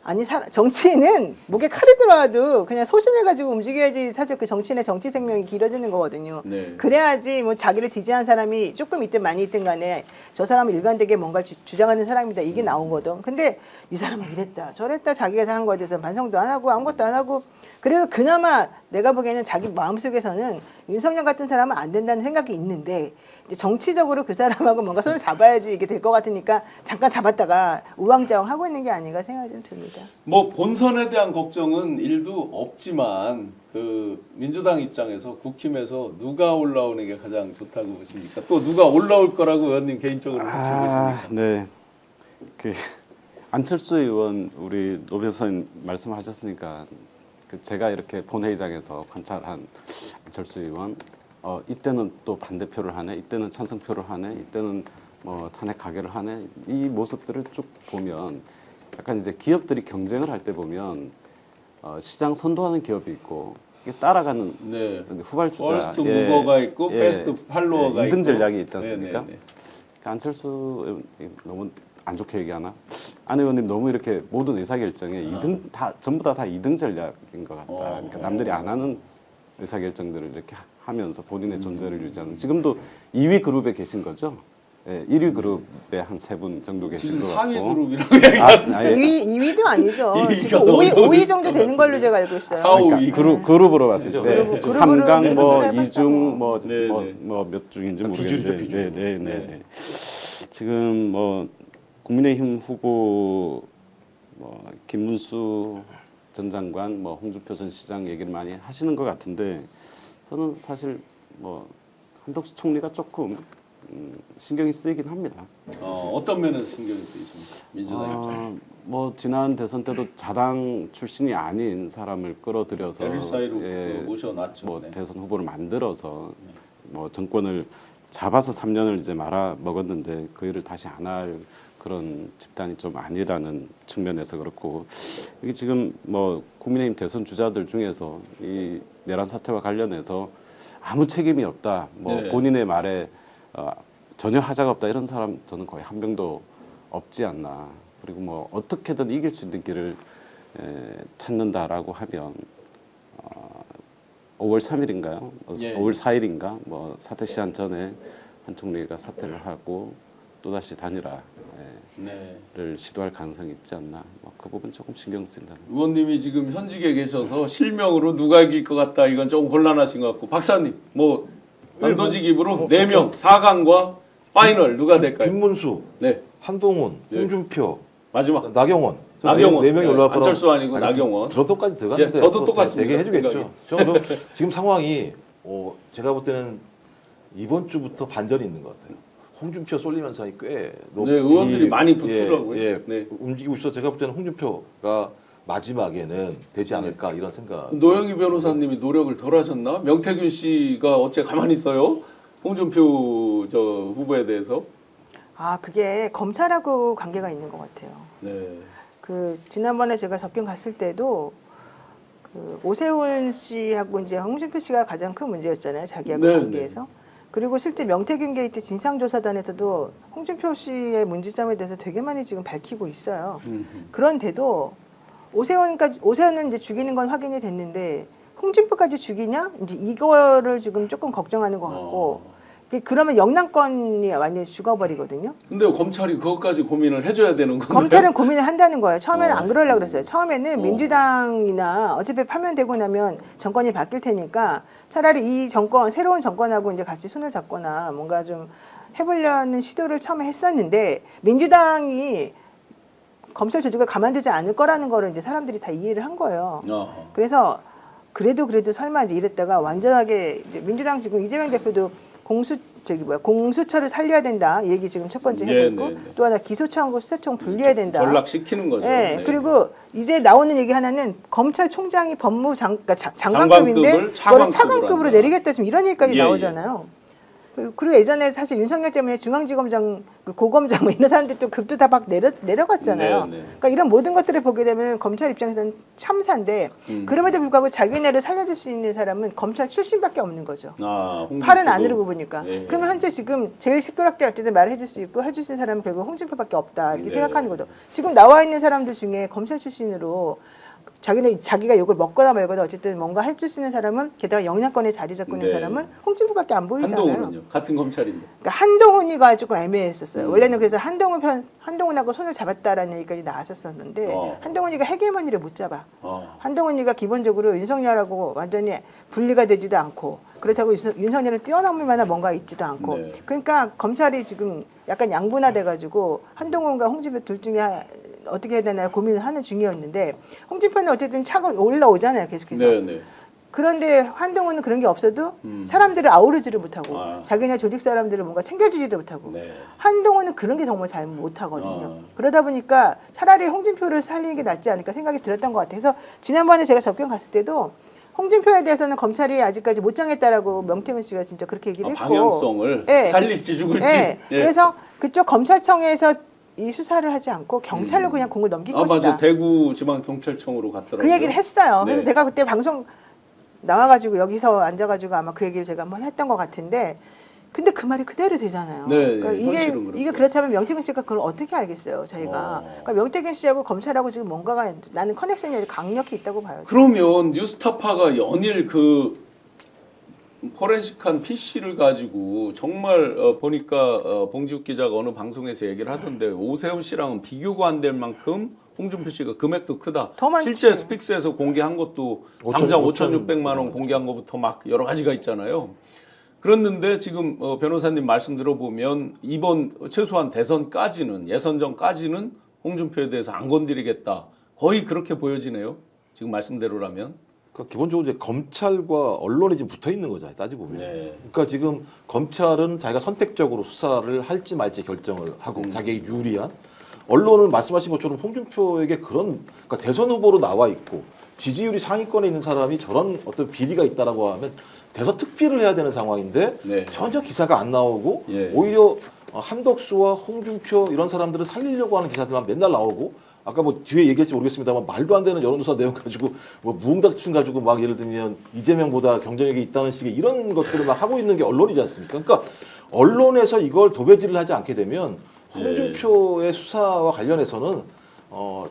아니 정치인은 목에 칼이 들어와도 그냥 소신을 가지고 움직여야지 사실 그 정치인의 정치 생명이 길어지는 거거든요. 네. 그래야지 뭐 자기를 지지한 사람이 조금 있든 많이 있든 간에 저 사람은 일관되게 뭔가 주장하는 사람이다 이게 나오거든. 근데 이 사람은 이랬다 저랬다 자기가 한 거에 대해서 반성도 안 하고 아무것도 안 하고 그래도 그나마 내가 보기에는 자기 마음속에서는 윤석열 같은 사람은 안 된다는 생각이 있는데 이제 정치적으로 그 사람하고 뭔가 손을 잡아야지 이게 될 것 같으니까 잠깐 잡았다가 우왕좌왕 하고 있는 게 아닌가 생각이 좀 듭니다. 뭐 본선에 대한 걱정은 일도 없지만 그 민주당 입장에서 국힘에서 누가 올라오는 게 가장 좋다고 보십니까? 또 누가 올라올 거라고 의원님 개인적으로 혹시 보십니까? 네. 그 안철수 의원 우리 노변선 말씀하셨으니까 그 제가 이렇게 본회의장에서 관찰한 안철수 의원 이때는 또 반대표를 하네, 이때는 찬성표를 하네, 이때는 뭐 탄핵 가결을 하네 이 모습들을 쭉 보면 약간 이제 기업들이 경쟁을 할 때 보면 시장 선도하는 기업이 있고 이게 따라가는 네. 후발주자, 퍼스트 무버가 있고 패스트 팔로워가 있고 이등 전략이 있지 않습니까? 네네네. 그러니까 안철수 의원, 너무 안 좋게 얘기하나? 안 의원님 너무 이렇게 모든 의사결정에 이등 다 전부 다 이등 전략인 것 같다. 그러니까 남들이 안 하는 의사결정들을 이렇게 하면서 본인의 존재를 유지하는. 지금도 2위 그룹에 계신 거죠? 예, 1위 그룹에 한 3분 정도 계신 지금 것 상위 같고. 그룹이라고 얘기하는 2위도 아니죠. 2위가 지금 5위 정도 되는 걸로 제가 알고 있어요. 4, 5위. 그러니까 그룹으로 봤을 때 그룹으로 3강 뭐 해봤자 2중 네, 네. 뭐 몇 중인지 아, 비주류죠, 모르겠는데 비주류. 네. 지금 뭐 국민의힘 후보 뭐 김문수 전 장관 뭐 홍준표 전 시장 얘기를 많이 하시는 것 같은데 저는 사실 뭐 한덕수 총리가 조금 신경이 쓰이긴 합니다. 어떤 면에서 신경이 쓰이십니까? 민주당 입장에서. 뭐 지난 대선 때도 자당 출신이 아닌 사람을 끌어들여서 때릴 사이로 모셔놨죠. 뭐 네. 대선 후보를 만들어서 뭐 정권을 잡아서 3년을 이제 말아 먹었는데 그 일을 다시 안 할 그런 집단이 좀 아니라는 측면에서 그렇고 이게 지금 뭐 국민의힘 대선 주자들 중에서 이 내란 사태와 관련해서 아무 책임이 없다, 뭐 네. 본인의 말에 전혀 하자가 없다 이런 사람 저는 거의 한 명도 없지 않나. 그리고 뭐 어떻게든 이길 수 있는 길을 찾는다라고 하면 5월 3일인가요? 예. 5월 4일인가? 뭐 사퇴 시한 전에 한 총리가 사퇴를 하고 또다시 단일화를 네. 시도할 가능성이 있지 않나. 뭐 그 부분 조금 신경 쓰인다. 의원님이 지금 현직에 계셔서 실명으로 누가 이길 것 같다 이건 조금 곤란하신 것 같고 박사님 뭐 단도직입으로 4명 4강과 파이널 누가 될까요? 김문수, 네 한동훈, 네. 홍준표, 나경원. 나경원. 나경원. 네 명이 올라갈 거라고. 안철수 아니고 나경원. 드론도까지 들어갔는데 예, 저도 또 똑같습니다, 되게 해주겠죠. 생각이. 저는 지금 상황이 제가 볼 때는 이번 주부터 반전이 있는 것 같아요. 홍준표 쏠리면 사이 꽤 높이 의원들이 많이 붙더라고요. 예, 네. 움직이고 있어. 제가 볼 때는 홍준표가 마지막에는 되지 않을까 이런 생각. 노영희 변호사님이 노력을 덜 하셨나? 명태균 씨가 어째 가만히 있어요? 홍준표 저 후보에 대해서. 아, 그게 검찰하고 관계가 있는 것 같아요. 네. 그 지난번에 제가 접견 갔을 때도 그 오세훈 씨하고 이제 홍준표 씨가 가장 큰 문제였잖아요. 자기하고 네, 관계에서. 그리고 실제 명태균 게이트 진상조사단에서도 홍준표 씨의 문제점에 대해서 되게 많이 지금 밝히고 있어요. 그런데도 오세훈은 이제 죽이는 건 확인이 됐는데 홍준표까지 죽이냐? 이제 이거를 지금 조금 걱정하는 것 같고. 그러면 영남권이 완전히 죽어버리거든요. 근데 검찰이 그것까지 고민을 해줘야 되는 건가요? 검찰은 고민을 한다는 거예요. 처음에는 어. 안 그러려고 그랬어요. 처음에는 어. 민주당이나 어차피 파면되고 나면 정권이 바뀔 테니까 차라리 이 정권, 새로운 정권하고 이제 같이 손을 잡거나 뭔가 좀 해보려는 시도를 처음에 했었는데 민주당이 검찰 조직을 가만두지 않을 거라는 거를 이제 사람들이 다 이해를 한 거예요. 어허. 그래서 그래도 설마 이제 이랬다가 완전하게 이제 민주당 지금 이재명 대표도 공수처를 살려야 된다. 이 얘기 지금 첫 번째 해보고 또 하나 기소청하고 수사청 분리해야 된다. 전락시키는 거죠. 네. 네. 그리고 이제 나오는 얘기 하나는 검찰총장이 그러니까 장관급인데 장관급을 그걸 차관급으로 한다. 내리겠다 지금 이런 얘기까지 예, 나오잖아요. 그리고 예전에 사실 윤석열 때문에 중앙지검장, 고검장 뭐 이런 사람들 또 급도 다 막 내려갔잖아요. 네, 네. 그러니까 이런 모든 것들을 보게 되면 검찰 입장에서는 참사인데 그럼에도 불구하고 자기네를 살려줄 수 있는 사람은 검찰 출신밖에 없는 거죠. 아, 팔은 안으로 굽으니까. 예. 그러면 현재 지금 제일 시끄럽게 어쨌든 말을 해줄 수 있고 해줄 수 있는 사람은 결국 홍준표밖에 없다 이렇게 네. 생각하는 거죠. 지금 나와 있는 사람들 중에 검찰 출신으로 자기가 욕을 먹거나 말거나 어쨌든 뭔가 해줄 수 있는 사람은 게다가 영향권에 자리 잡고 있는 네. 사람은 홍준표밖에 안 보이잖아요. 한동훈은요? 같은 검찰인데. 그러니까 한동훈이가 조금 애매했었어요. 원래는 그래서 한동훈하고 손을 잡았다라는 얘기까지 나왔었는데 한동훈이가 헤게모니를 못 잡아. 한동훈이가 기본적으로 윤석열하고 완전히 분리가 되지도 않고 그렇다고 윤석열을 뛰어넘을 만한 뭔가 있지도 않고 네. 그러니까 검찰이 지금 약간 양분화돼가지고 한동훈과 홍준표 둘 중에 어떻게 해야 되나 고민을 하는 중이었는데 홍준표는 어쨌든 차가 올라오잖아요. 계속해서. 네, 네. 그런데 한동훈은 그런 게 없어도 사람들을 아우르지를 못하고 아. 자기네 조직 사람들을 뭔가 챙겨주지도 못하고 네. 한동훈은 그런 게 정말 잘 못하거든요. 아. 그러다 보니까 차라리 홍준표를 살리는 게 낫지 않을까 생각이 들었던 것 같아요. 그래서 지난번에 제가 접견 갔을 때도 홍준표에 대해서는 검찰이 아직까지 못 정했다라고 명태균 씨가 진짜 그렇게 얘기를 했고 방향성을 네. 살릴지 죽을지. 네. 예. 그래서 그쪽 검찰청에서 이 수사를 하지 않고 경찰로 그냥 공을 넘길 것이다. 맞아. 대구 지방경찰청으로 갔더라고요. 그 얘기를 했어요. 그래서 네. 제가 그때 방송 나와가지고 여기서 앉아가지고 아마 그 얘기를 제가 한번 했던 것 같은데 근데 그 말이 그대로 되잖아요. 네, 그러니까 현실은 그렇고요. 이게 그렇다면 명태균 씨가 그걸 어떻게 알겠어요, 저희가. 그러니까 명태균 씨하고 검찰하고 지금 뭔가가 나는 커넥션이 아주 강력히 있다고 봐요. 그러면 뉴스타파가 연일 그 포렌식한 PC를 가지고 정말 보니까 봉지욱 기자가 어느 방송에서 얘기를 하던데 오세훈 씨랑은 비교가 안 될 만큼 홍준표 씨가 금액도 크다. 더 많지. 실제 스픽스에서 공개한 것도 5,600만 당장 5,600만 원 공개한 것부터 막 여러 가지가 있잖아요. 그랬는데 지금 변호사님 말씀 들어보면 이번 최소한 대선까지는 예선 전까지는 홍준표에 대해서 안 건드리겠다. 거의 그렇게 보여지네요. 지금 말씀대로라면. 그러니까 기본적으로 이제 검찰과 언론이 지금 붙어 있는 거잖아요. 따지고 보면. 네. 그러니까 지금 검찰은 자기가 선택적으로 수사를 할지 말지 결정을 하고 자기에게 유리한 언론은 말씀하신 것처럼 홍준표에게 그런 그러니까 대선 후보로 나와 있고 지지율이 상위권에 있는 사람이 저런 어떤 비리가 있다라고 하면 대선 특비를 해야 되는 상황인데 네. 전혀 기사가 안 나오고 예. 오히려 한덕수와 홍준표 이런 사람들을 살리려고 하는 기사들만 맨날 나오고 아까 뭐 뒤에 얘기할지 모르겠습니다만 말도 안 되는 여론조사 내용 가지고 뭐 무응답증 가지고 막 예를 들면 이재명보다 경쟁력이 있다는 식의 이런 것들을 막 하고 있는 게 언론이지 않습니까? 그러니까 언론에서 이걸 도배질을 하지 않게 되면 홍준표의 수사와 관련해서는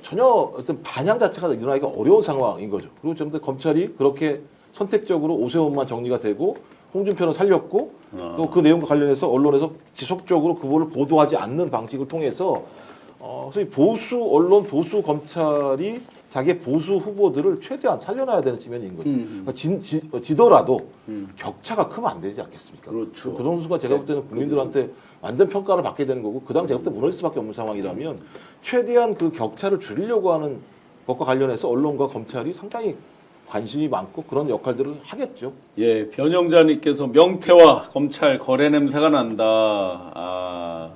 전혀 어떤 반향 자체가 일어나기가 어려운 상황인 거죠. 그리고 좀 더 검찰이 그렇게 선택적으로 오세훈만 정리가 되고 홍준표는 살렸고 또 그 내용과 관련해서 언론에서 지속적으로 그거를 보도하지 않는 방식을 통해서 소위 보수 언론, 보수 검찰이 자기의 보수 후보들을 최대한 살려놔야 되는 측면인 거죠. 그러니까 지더라도 격차가 크면 안 되지 않겠습니까? 그렇죠. 그 정도 순간 제가 볼 때는 국민들한테 완전 평가를 받게 되는 거고 그다음 제가 볼 때 무너질 수밖에 없는 상황이라면 최대한 그 격차를 줄이려고 하는 것과 관련해서 언론과 검찰이 상당히 관심이 많고 그런 역할들을 하겠죠. 예, 변영자님께서 명태와 검찰 거래 냄새가 난다.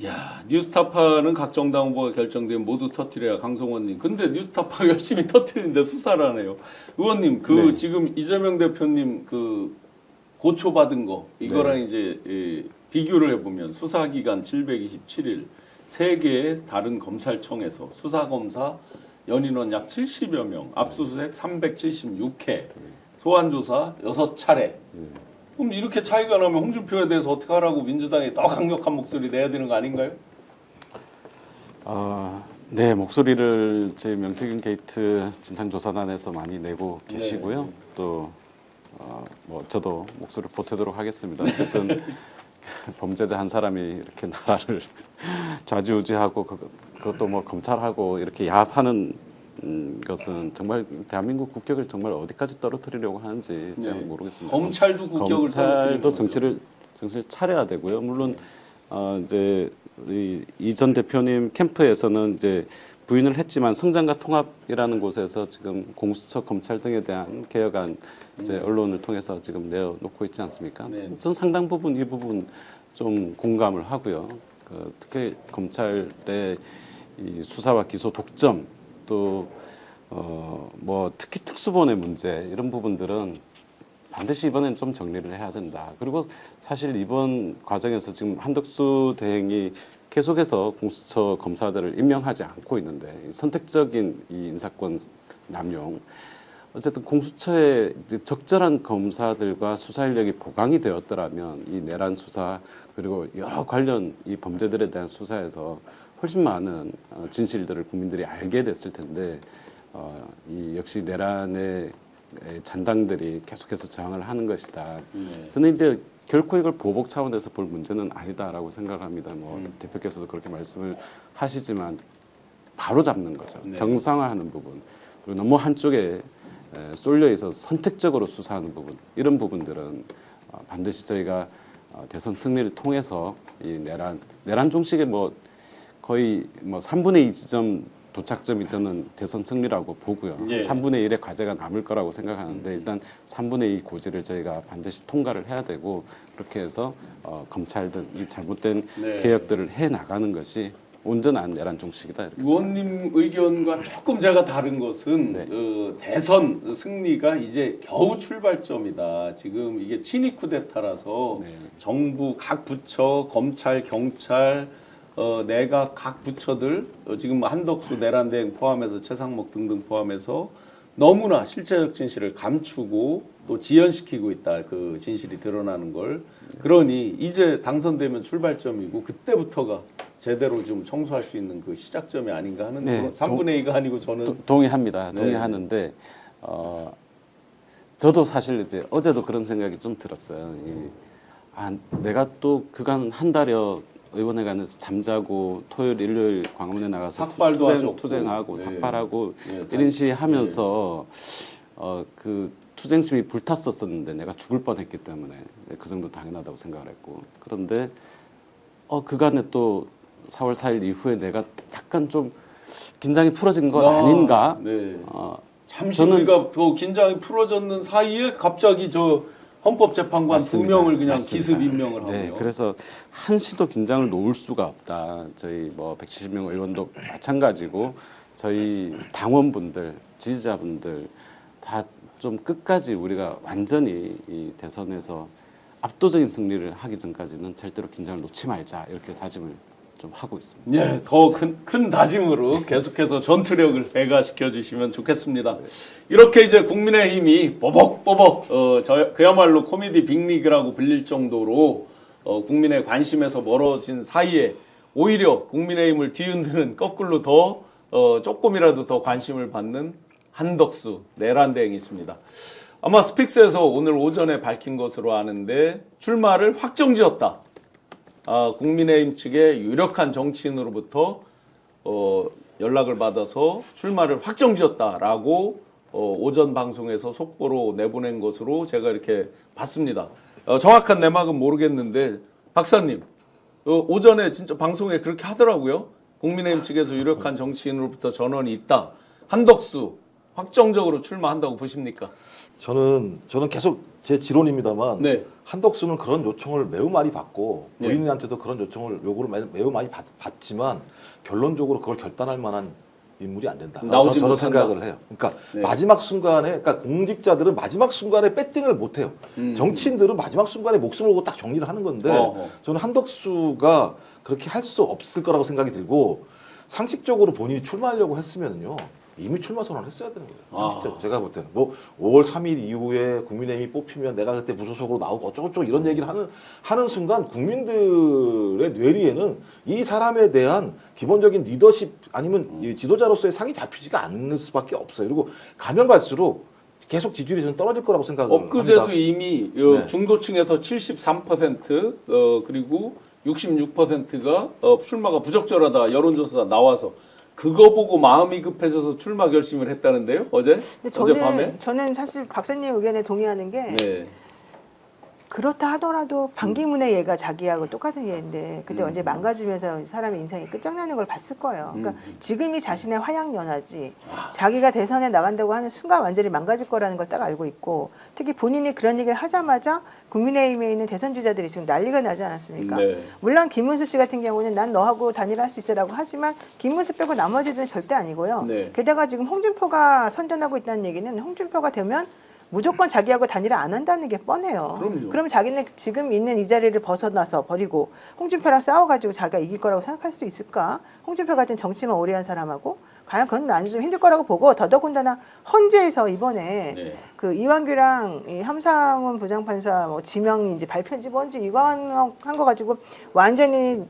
야, 뉴스타파는 각 정당 후보가 결정되면 모두 터뜨려야 강성원님. 근데 뉴스타파가 열심히 터뜨리는데 수사를 하네요. 의원님, 네. 지금 이재명 대표님 고초받은 거 이거랑 네. 이제 비교를 해보면 수사기간 727일 세 개의 다른 검찰청에서 수사검사 연인원 약 70여 명, 압수수색 376회, 소환조사 6차례. 그럼 이렇게 차이가 나면 홍준표에 대해서 어떻게 하라고 민주당이 더 강력한 목소리 내야 되는 거 아닌가요? 네, 목소리를 저희 명태균 게이트 진상조사단에서 많이 내고 계시고요. 네. 또 뭐 저도 목소리를 보태도록 하겠습니다. 어쨌든 범죄자 한 사람이 이렇게 나라를 좌지우지하고 그것도 뭐 검찰하고 이렇게 야합하는 것은 정말 대한민국 국격을 정말 어디까지 떨어뜨리려고 하는지 제가 네. 모르겠습니다. 검찰도 국격을 검찰도 떨어뜨리는 정신을 차려야 되고요. 물론 이제 이 전 대표님 캠프에서는 이제 부인을 했지만 성장과 통합이라는 곳에서 지금 공수처 검찰 등에 대한 개혁안 이제 언론을 통해서 지금 내어놓고 있지 않습니까? 네. 전 상당 부분 이 부분 좀 공감을 하고요. 특히 검찰의 이 수사와 기소 독점 또 뭐 특히 특수본의 문제 이런 부분들은 반드시 이번엔 좀 정리를 해야 된다. 그리고 사실 이번 과정에서 지금 한덕수 대행이 계속해서 공수처 검사들을 임명하지 않고 있는데 선택적인 이 인사권 남용 어쨌든 공수처에 적절한 검사들과 수사 인력이 보강이 되었더라면 이 내란 수사 그리고 여러 관련 이 범죄들에 대한 수사에서 훨씬 많은 진실들을 국민들이 알게 됐을 텐데 이 역시 내란의 잔당들이 계속해서 저항을 하는 것이다. 네. 저는 이제 결코 이걸 보복 차원에서 볼 문제는 아니다라고 생각합니다. 뭐 대표께서도 그렇게 말씀을 하시지만 바로 잡는 거죠. 네. 정상화하는 부분 그리고 너무 한쪽에 쏠려 있어서 선택적으로 수사하는 부분 이런 부분들은 반드시 저희가 대선 승리를 통해서 이 내란 종식의 뭐 거의 뭐 3분의 2 지점 도착점이 저는 대선 승리라고 보고요. 예. 3분의 1의 과제가 남을 거라고 생각하는데 일단 3분의 2 고지를 저희가 반드시 통과를 해야 되고 그렇게 해서 검찰 등 이 잘못된 네. 개혁들을 해 나가는 것이 온전한 내란 종식이다 이렇게 의원님 의견과 조금 제가 다른 것은 네. 대선 승리가 이제 겨우 출발점이다. 지금 이게 친위 쿠데타라서 네. 정부 각 부처, 검찰, 경찰, 내각 각 부처들 지금 한덕수 내란대행 포함해서 최상목 등등 포함해서 너무나 실체적 진실을 감추고 또 지연시키고 있다. 그 진실이 드러나는 걸. 그러니 이제 당선되면 출발점이고 그때부터가 제대로 좀 청소할 수 있는 그 시작점이 아닌가 하는 네, 거. 3분의 2가 아니고 저는 동의합니다. 네. 동의하는데 저도 사실 이제 어제도 그런 생각이 좀 들었어요. 내가 또 그간 한 달여 의원회관에서 잠자고 토요일 일요일 광화문에 나가서 삭발도 하셨고. 투쟁하고 네. 삭발하고 네, 1인 시위하면서 그 투쟁심이 불탔었었는데 내가 죽을 뻔했기 때문에 그 정도 당연하다고 생각을 했고 그런데 그간에 또 4월 4일 이후에 내가 약간 좀 긴장이 풀어진 건 아닌가? 네. 잠시 저는- 우리가 그 긴장이 풀어졌는 사이에 갑자기 저 헌법재판관 두 맞습니다. 명을 그냥 맞습니다. 기습 임명을 하고요. 네, 그래서 한시도 긴장을 놓을 수가 없다. 저희 뭐 170명 의원도 마찬가지고 저희 당원분들, 지지자분들 다 좀 끝까지 우리가 완전히 이 대선에서 압도적인 승리를 하기 전까지는 절대로 긴장을 놓지 말자 이렇게 다짐을 좀 하고 있습니다. 예, 더 큰 다짐으로 계속해서 전투력을 배가시켜 주시면 좋겠습니다. 이렇게 이제 국민의힘이 뽀벅뽀벅 그야말로 코미디 빅리그라고 불릴 정도로 국민의 관심에서 멀어진 사이에 오히려 국민의힘을 뒤흔드는 거꾸로 더 조금이라도 더 관심을 받는 한덕수 내란대행이 있습니다. 아마 스픽스에서 오늘 오전에 밝힌 것으로 아는데 출마를 확정지었다. 국민의힘 측의 유력한 정치인으로부터 연락을 받아서 출마를 확정지었다라고 오전 방송에서 속보로 내보낸 것으로 제가 이렇게 봤습니다. 정확한 내막은 모르겠는데 박사님 오전에 진짜 방송에 그렇게 하더라고요. 국민의힘 측에서 유력한 정치인으로부터 전원이 있다. 한덕수 확정적으로 출마한다고 보십니까? 저는 계속 제 지론입니다만 네. 한덕수는 그런 요청을 매우 많이 받고 네. 본인한테도 그런 요구를 매우 많이 받지만 결론적으로 그걸 결단할 만한 인물이 안 된다. 나오지 저는 못한다. 생각을 해요. 그러니까 네. 마지막 순간에, 그러니까 공직자들은 마지막 순간에 배팅을 못 해요. 정치인들은 마지막 순간에 목숨을 걸고 딱 정리를 하는 건데 저는 한덕수가 그렇게 할 수 없을 거라고 생각이 들고 상식적으로 본인이 출마하려고 했으면요. 이미 출마 선언을 했어야 되는 거예요. 상식적으로 제가 볼 때는 뭐 5월 3일 이후에 국민의힘이 뽑히면 내가 그때 무소속으로 나오고 어쩌고저쩌고 이런 얘기를 하는 순간 국민들의 뇌리에는 이 사람에 대한 기본적인 리더십 아니면 이 지도자로서의 상이 잡히지가 않을 수밖에 없어요. 그리고 가면 갈수록 계속 지지율이 저는 떨어질 거라고 생각을 엊그제도 합니다. 이미 네. 중도층에서 73% 그리고 66%가 출마가 부적절하다 여론조사 나와서 그거 보고 마음이 급해져서 출마 결심을 했다는데요. 근데 어젯밤에. 저는 사실 박사님 의견에 동의하는 게 네. 그렇다 하더라도 반기문의 얘가 자기하고 똑같은 얘인데 그때 언제 망가지면서 사람의 인생이 끝장나는 걸 봤을 거예요. 그러니까 지금이 자신의 화양연화지 자기가 대선에 나간다고 하는 순간 완전히 망가질 거라는 걸 딱 알고 있고 특히 본인이 그런 얘기를 하자마자 국민의힘에 있는 대선 주자들이 지금 난리가 나지 않았습니까? 네. 물론 김문수 씨 같은 경우는 난 너하고 단일화할 수 있어라고 하지만 김문수 빼고 나머지들은 절대 아니고요. 네. 게다가 지금 홍준표가 선전하고 있다는 얘기는 홍준표가 되면 무조건 자기하고 단일화 안 한다는 게 뻔해요. 그럼요. 그러면 자기는 지금 있는 이 자리를 벗어나서 버리고 홍준표랑 싸워가지고 자기가 이길 거라고 생각할 수 있을까? 홍준표 같은 정치만 오래 한 사람하고 과연 그건 나는 좀 힘들 거라고 보고 더더군다나 헌재에서 이번에 네. 그 이완규랑 이 함상훈 부장판사 뭐 지명이 이제 발표인지 뭔지 이거 한 거 가지고 완전히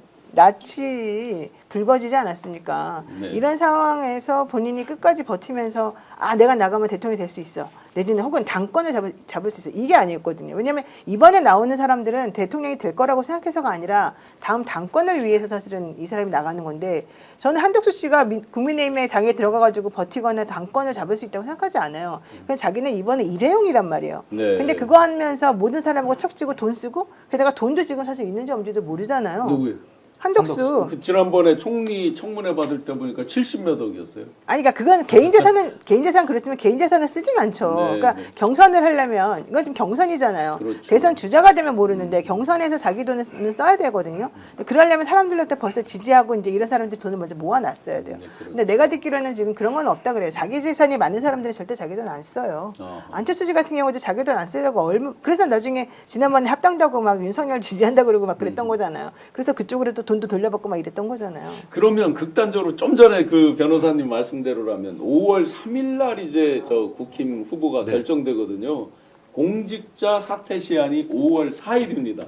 낯이 붉어지지 않았습니까? 네. 이런 상황에서 본인이 끝까지 버티면서 아 내가 나가면 대통령이 될 수 있어. 내지는 혹은 당권을 잡을 수 있어. 이게 아니었거든요. 왜냐하면 이번에 나오는 사람들은 대통령이 될 거라고 생각해서가 아니라 다음 당권을 위해서 사실은 이 사람이 나가는 건데 저는 한덕수 씨가 국민의힘에 당에 들어가가지고 버티거나 당권을 잡을 수 있다고 생각하지 않아요. 그냥 자기는 이번에 일회용이란 말이에요. 네. 근데 그거 하면서 모든 사람하고 척지고 돈 쓰고 게다가 돈도 지금 사실 있는지 없는지도 모르잖아요. 누구요? 한덕수. 그 지난번에 총리 청문회 받을 때 보니까 70몇 억이었어요. 아니, 그러니까 그건 개인 재산 그렇지만 개인 재산을 쓰진 않죠. 네, 그러니까 네. 경선을 하려면 이건 지금 경선이잖아요. 그렇죠. 대선 주자가 되면 모르는데 경선에서 자기 돈을 써야 되거든요. 근데 그러려면 사람들한테 벌써 지지하고 이제 이런 사람들 돈을 먼저 모아놨어야 돼요. 네, 그렇죠. 근데 내가 듣기로는 지금 그런 건 없다 그래요. 자기 재산이 많은 사람들은 절대 자기 돈 안 써요. 아하. 안철수 씨 같은 경우도 자기 돈 안 쓰려고 그래서 나중에 지난번에 합당도 하고 막 윤석열 지지한다 그러고 막 그랬던 거잖아요. 그래서 그쪽으로 또 돈도 돌려받고 막 이랬던 거잖아요. 그러면 극단적으로 좀 전에 그 변호사님 말씀대로라면 5월 3일 날 이제 저 국힘 후보가 네. 결정되거든요. 공직자 사퇴 시한이 5월 4일입니다.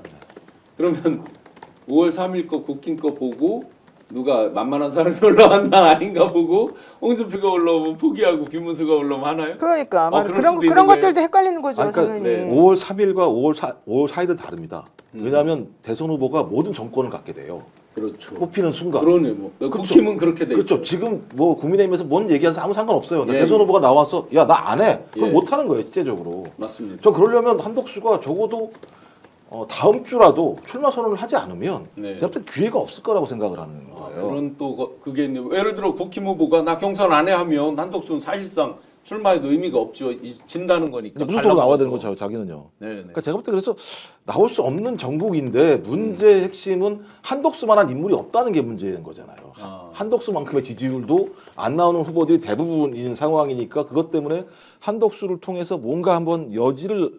그러면 5월 3일 거 국힘 거 보고 누가 만만한 사람이 올라왔나 아닌가 보고 홍준표가 올라오면 포기하고 김문수가 올라오면 하나요? 그러니까 그럴 그런 수도 있는 것들도 거예요? 헷갈리는 거죠. 아니, 그러니까 당연히. 네. 5월 3일과 5월 4일은 다릅니다. 왜냐하면 대선 후보가 모든 정권을 갖게 돼요. 그렇죠. 뽑히는 순간. 그러네 뭐. 그렇죠. 국힘은 그렇게 돼 그렇죠. 있어요. 지금 뭐 국민의힘에서 뭔 얘기해서 아무 상관없어요. 예, 대선 예. 후보가 나와서 야 나 안 해. 그럼 예. 못 하는 거예요, 실제적으로. 맞습니다. 저 그러려면 한덕수가 적어도 다음 주라도 출마 선언을 하지 않으면 네. 제가 볼 때 기회가 없을 거라고 생각을 하는 거예요. 그런 또 그게 있네요. 예를 들어 국힘 후보가 나 경선 안 해 하면 한덕수는 사실상 출마해도 의미가 없죠. 진다는 거니까. 무슨 소리가 나와야 되는 거죠, 자기는요. 네, 네. 그러니까 제가 볼 때 그래서 나올 수 없는 정국인데 문제의 핵심은 한덕수만한 인물이 없다는 게 문제인 거잖아요. 아. 한덕수만큼의 지지율도 안 나오는 후보들이 대부분인 상황이니까 그것 때문에 한덕수를 통해서 뭔가 한번 여지를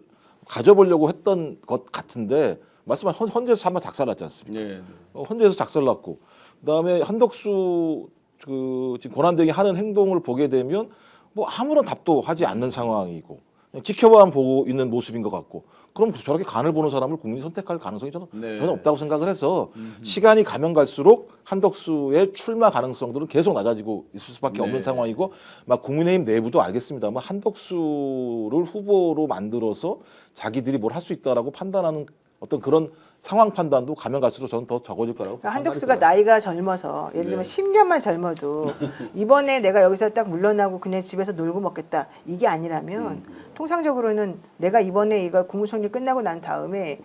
가져보려고 했던 것 같은데 말씀하신 헌재에서 한번 작살났지 않습니까? 네, 네. 헌재에서 작살났고 그다음에 한덕수 그 지금 권한대행이 하는 행동을 보게 되면 뭐 아무런 답도 하지 않는 상황이고 그냥 지켜만 보고 있는 모습인 것 같고 그럼 저렇게 간을 보는 사람을 국민이 선택할 가능성이 저는 네. 전혀 없다고 생각을 해서 시간이 가면 갈수록 한덕수의 출마 가능성들은 계속 낮아지고 있을 수밖에 네. 없는 상황이고 막 국민의힘 내부도 알겠습니다만 한덕수를 후보로 만들어서 자기들이 뭘 할 수 있다라고 판단하는 어떤 그런 상황 판단도 가면 갈수록 저는 더 적어질 거라고 그러니까 판단이 한덕수가 들어요. 나이가 젊어서 예를 들면 10년만 젊어도 이번에 내가 여기서 딱 물러나고 그냥 집에서 놀고 먹겠다 이게 아니라면 통상적으로는 내가 이번에 이거 국무총리 끝나고 난 다음에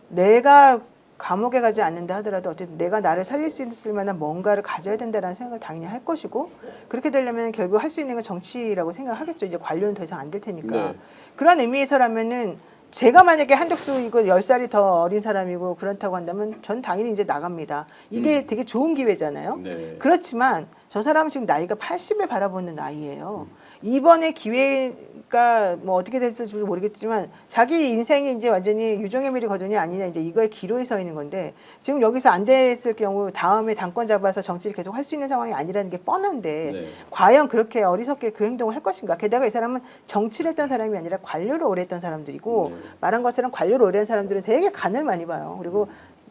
내가 감옥에 가지 않는다 하더라도 어쨌든 내가 나를 살릴 수 있을 만한 뭔가를 가져야 된다라는 생각을 당연히 할 것이고 그렇게 되려면 결국 할 수 있는 건 정치라고 생각하겠죠. 이제 관료는 더 이상 안 될 테니까. 네. 그런 의미에서라면은 제가 만약에 한덕수 이거 10살이 더 어린 사람이고 그렇다고 한다면 전 당연히 이제 나갑니다. 이게 되게 좋은 기회잖아요. 네. 그렇지만 저 사람은 지금 나이가 80을 바라보는 나이예요. 이번에 기회가 뭐 어떻게 됐을지 모르겠지만 자기 인생이 이제 완전히 유종의 미를 거두냐 아니냐 이제 이거에 기로에 서 있는 건데 지금 여기서 안 됐을 경우 다음에 당권 잡아서 정치를 계속 할 수 있는 상황이 아니라는 게 뻔한데 네. 과연 그렇게 어리석게 그 행동을 할 것인가? 게다가 이 사람은 정치를 했던 사람이 아니라 관료를 오래 했던 사람들이고 네. 말한 것처럼 관료를 오래 한 사람들은 되게 간을 많이 봐요. 그리고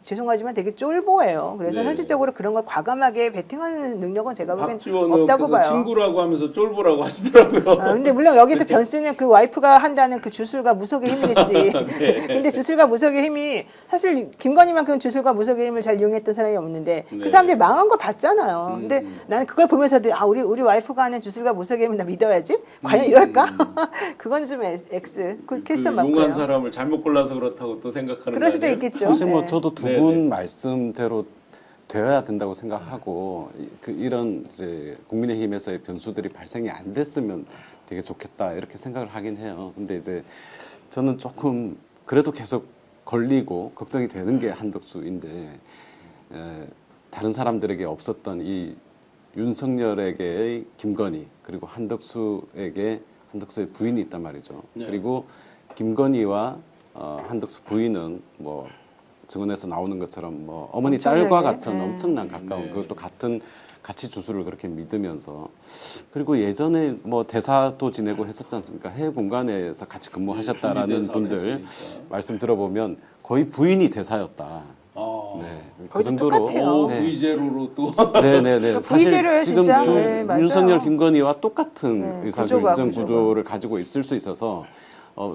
죄송하지만 되게 쫄보예요. 그래서 네. 현실적으로 그런 걸 과감하게 베팅하는 능력은 제가 보기엔 박지원은 없다고 그래서 봐요. 친구라고 하면서 쫄보라고 하시더라고요. 근데 물론 여기서 변수는 그 와이프가 한다는 그 주술과 무속의 힘이겠지. 네. 근데 주술과 무속의 힘이 사실 김건희만큼 주술과 무속의 힘을 잘 이용했던 사람이 없는데 네. 그 사람들이 망한 걸 봤잖아요. 근데 음. 나는 그걸 보면서도 우리 와이프가 하는 주술과 무속의 힘을 나 믿어야지. 과연 이럴까? 그건 좀 X. 그 퀘스천 용한 맞고요. 사람을 잘못 골라서 그렇다고 또 생각하는 그럴 거 수도 아니에요? 있겠죠. 사실 뭐 네. 저도 두 네, 분 네. 말씀대로 되어야 된다고 생각하고 이런 이제 국민의힘에서의 변수들이 발생이 안 됐으면 되게 좋겠다 이렇게 생각을 하긴 해요. 근데 이제 저는 조금 그래도 계속 걸리고 걱정이 되는 게 한덕수인데 다른 사람들에게 없었던 이 윤석열에게의 김건희 그리고 한덕수에게 한덕수의 부인이 있단 말이죠. 네. 그리고 김건희와 한덕수 부인은 뭐 증언에서 나오는 것처럼 뭐 어머니 딸과 엄청나게, 같은 엄청난 가까운 네. 그것도 같이 주술을 그렇게 믿으면서 그리고 예전에 뭐 대사도 지내고 했었지 않습니까? 해외 공간에서 같이 근무하셨다라는 준비 분들 대사를 했으니까. 말씀 들어보면 거의 부인이 대사였다. 아. 네, 그 거기도 정도로 똑같아요. 오, 네. V제로로 또 네네네. V제로예요, 지금 진짜. 좀 네, 맞아요. 윤석열, 김건희와 똑같은 네, 의사결정 구조가. 구조를 가지고 있을 수 있어서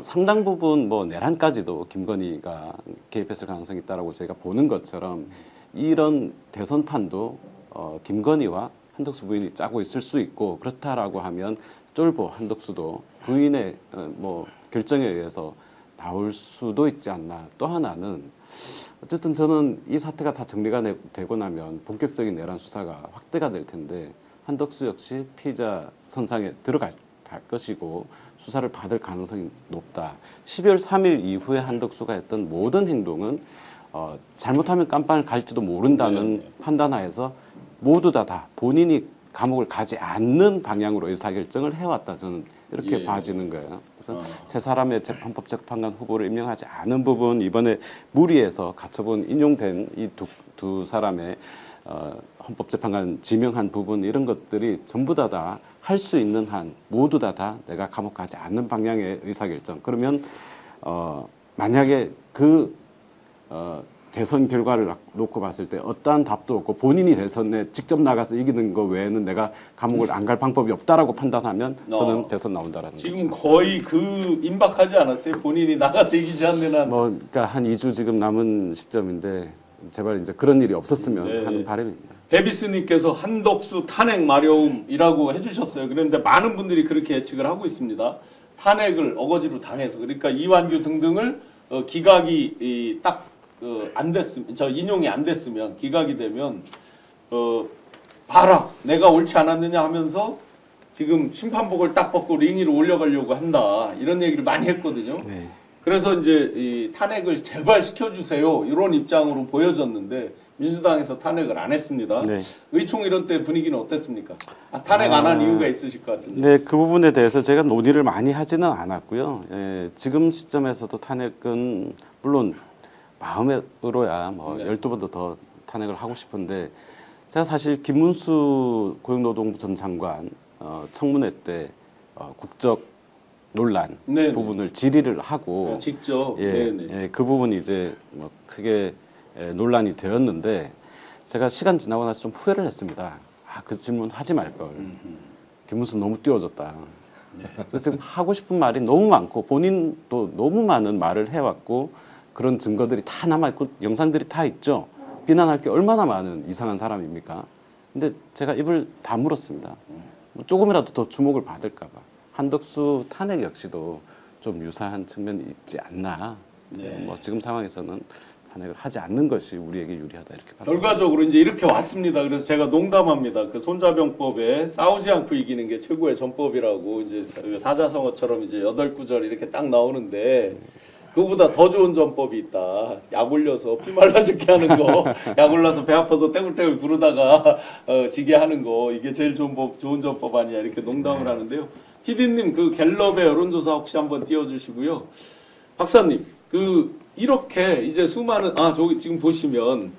상당 부분 뭐 내란까지도 김건희가 개입했을 가능성이 있다라고 저희가 보는 것처럼 이런 대선판도 김건희와 한덕수 부인이 짜고 있을 수 있고 그렇다라고 하면 쫄보 한덕수도 부인의 뭐 결정에 의해서 나올 수도 있지 않나. 또 하나는 어쨌든 저는 이 사태가 다 정리가 되고 나면 본격적인 내란 수사가 확대가 될 텐데 한덕수 역시 피의자 선상에 들어갈 것이고 수사를 받을 가능성이 높다. 12월 3일 이후에 한덕수가 했던 모든 행동은 잘못하면 깜빵을 갈지도 모른다는 네, 네. 판단하에서 모두 다 본인이 감옥을 가지 않는 방향으로 의사결정을 해왔다. 저는 이렇게 예. 봐지는 거예요. 그래서 세 사람의 헌법재판관 후보를 임명하지 않은 부분 이번에 무리해서 가처분 인용된 이 두 사람의 헌법재판관 지명한 부분 이런 것들이 전부 다 할 수 있는 한 모두 다 내가 감옥 가지 않는 방향의 의사결정. 그러면 만약에 그 대선 결과를 놓고 봤을 때 어떠한 답도 없고 본인이 대선에 직접 나가서 이기는 거 외에는 내가 감옥을 안 갈 방법이 없다라고 판단하면 저는 대선 나온다라는 지금 거죠. 거의 그 임박하지 않았어요? 본인이 나가서 이기지 않는 한. 뭐 그러니까 한 2주 지금 남은 시점인데 제발 이제 그런 일이 없었으면 네. 하는 바람입니다. 데비스님께서 한덕수 탄핵 마려움이라고 해주셨어요. 그런데 많은 분들이 그렇게 예측을 하고 있습니다. 탄핵을 어거지로 당해서 그러니까 이완규 등등을 기각이 딱 안 됐으면 저 인용이 안 됐으면 기각이 되면 봐라 내가 옳지 않았느냐 하면서 지금 심판복을 딱 벗고 링 위로 올려가려고 한다 이런 얘기를 많이 했거든요. 네. 그래서 이제 이 탄핵을 제발 시켜주세요 이런 입장으로 보여졌는데 민주당에서 탄핵을 안 했습니다. 네. 의총 이런 때 분위기는 어땠습니까? 탄핵 안 한 이유가 있으실 것 같은데. 네, 그 부분에 대해서 제가 논의를 많이 하지는 않았고요. 지금 시점에서도 탄핵은 물론 마음으로야 뭐 네. 12번도 더 탄핵을 하고 싶은데 제가 사실 김문수 고용노동부 전 장관 청문회 때 국적 논란 네네. 부분을 질의를 하고 직접. 예, 네네. 예, 그 부분이 이제 뭐 크게 논란이 되었는데 제가 시간 지나고 나서 좀 후회를 했습니다. 그 질문 하지 말 걸. 김문수 너무 띄워줬다. 그래서 지금 하고 싶은 말이 너무 많고 본인도 너무 많은 말을 해왔고 그런 증거들이 다 남아있고 영상들이 다 있죠. 비난할 게 얼마나 많은 이상한 사람입니까? 근데 제가 입을 다물었습니다. 뭐 조금이라도 더 주목을 받을까 봐. 한덕수 탄핵 역시도 좀 유사한 측면이 있지 않나. 네. 뭐 지금 상황에서는 탄핵을 하지 않는 것이 우리에게 유리하다 이렇게 봅니다. 결과적으로 이제 이렇게 왔습니다. 그래서 제가 농담합니다. 그 손자병법에 싸우지 않고 이기는 게 최고의 전법이라고 이제 사자성어처럼 이제 8구절 이렇게 딱 나오는데 그거보다 더 좋은 전법이 있다. 약 올려서 피 말라 죽게 하는 거, 약 올라서 배 아파서 떼굴떼굴 구르다가 지게 하는 거, 이게 제일 좋은 전법 아니냐 이렇게 농담을 하는데요. PD님 그 갤럽의 여론조사 혹시 한번 띄워주시고요. 박사님 이렇게 이제 수많은 저기 지금 보시면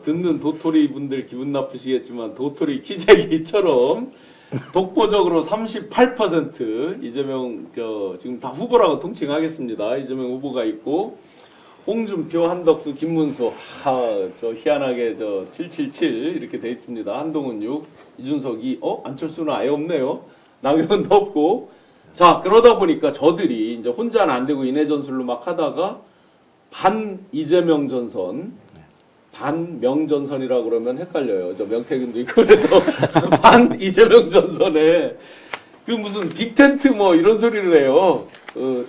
듣는 도토리 분들 기분 나쁘시겠지만 도토리 키재기처럼 독보적으로 38% 이재명 지금 다 후보라고 통칭하겠습니다. 이재명 후보가 있고 홍준표, 한덕수, 김문수 저 희한하게 777 이렇게 돼 있습니다. 한동훈 6, 이준석 2, 안철수는 아예 없네요. 나경원도 없고. 자 그러다 보니까 저들이 이제 혼자는 안 되고 인해 전술로 막 하다가 반 이재명 전선. 반명 전선이라고 그러면 헷갈려요. 저 명태균도 있고 그래서 반 이재명 전선에 무슨 빅텐트 이런 소리를 해요.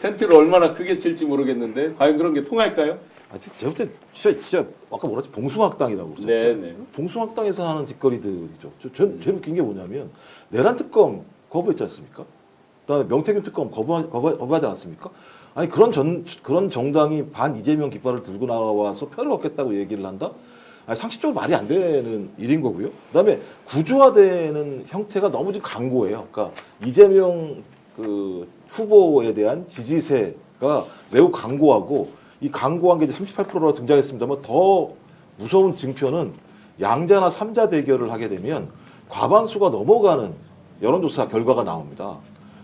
텐트를 얼마나 크게 칠지 모르겠는데 과연 그런 게 통할까요? 제가 볼 때 진짜 아까 뭐랬지 봉숭아학당이라고 그랬죠. 네. 봉숭아학당에서 하는 짓거리들이죠. 제일 웃긴 게 뭐냐면 내란 특검 거부했지 않습니까? 그다음에 명태균 특검 거부하지 않았습니까? 아니 그런 정당이 반 이재명 깃발을 들고 나와서 표를 얻겠다고 얘기를 한다? 아니, 상식적으로 말이 안 되는 일인 거고요. 그다음에 구조화되는 형태가 너무 좀 강고해요. 그러니까 이재명 후보에 대한 지지세가 매우 강고하고 이 강고한 게 이제 38%로 등장했습니다만 더 무서운 징표는 양자나 삼자 대결을 하게 되면 과반수가 넘어가는 여론조사 결과가 나옵니다.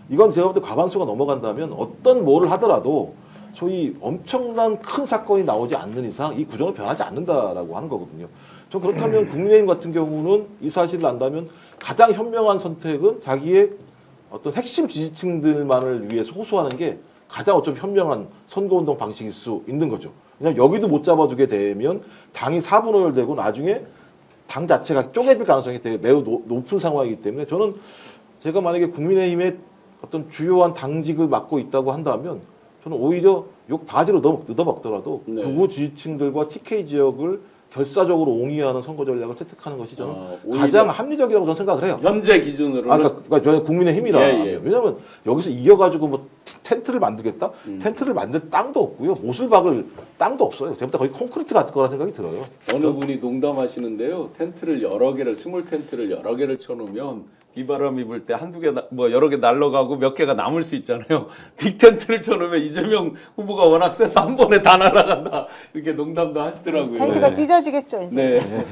이건 제가 볼 때 과반수가 넘어간다면 어떤 뭐를 하더라도 소위 엄청난 큰 사건이 나오지 않는 이상 이 구조는 변하지 않는다라고 하는 거거든요. 저 그렇다면 국민의힘 같은 경우는 이 사실을 안다면 가장 현명한 선택은 자기의 어떤 핵심 지지층들만을 위해서 호소하는 게 가장 어쩜 현명한 선거운동 방식일 수 있는 거죠. 왜냐하면 여기도 못 잡아주게 되면 당이 4분오열되고 나중에 당 자체가 쪼개질 가능성이 되게 매우 높은 상황이기 때문에 저는 제가 만약에 국민의힘의 어떤 주요한 당직을 맡고 있다고 한다면 저는 오히려 욕 바지로 넣어먹더라도 네. 극우 지지층들과 TK 지역을 결사적으로 옹이하는 선거 전략을 채택하는 것이 저는 오히려 가장 합리적이라고 저는 생각을 해요. 현재 기준으로는 그러니까 저는 국민의힘이라 예. 왜냐하면 여기서 이겨가지고 텐트를 만들겠다? 텐트를 만들 땅도 없고요. 못을 박을 땅도 없어요. 제가 볼 때 거의 콘크리트 같을 거라 생각이 들어요. 어느 분이 농담하시는데요. 텐트를 여러 개를 스몰 텐트를 여러 개를 쳐놓으면 비바람이 불 때 한두 개 여러 개 날아가고 몇 개가 남을 수 있잖아요. 빅 텐트를 쳐놓으면 이재명 후보가 워낙 세서 한 번에 다 날아간다 이렇게 농담도 하시더라고요. 텐트가 찢어지겠죠. 이제. 네.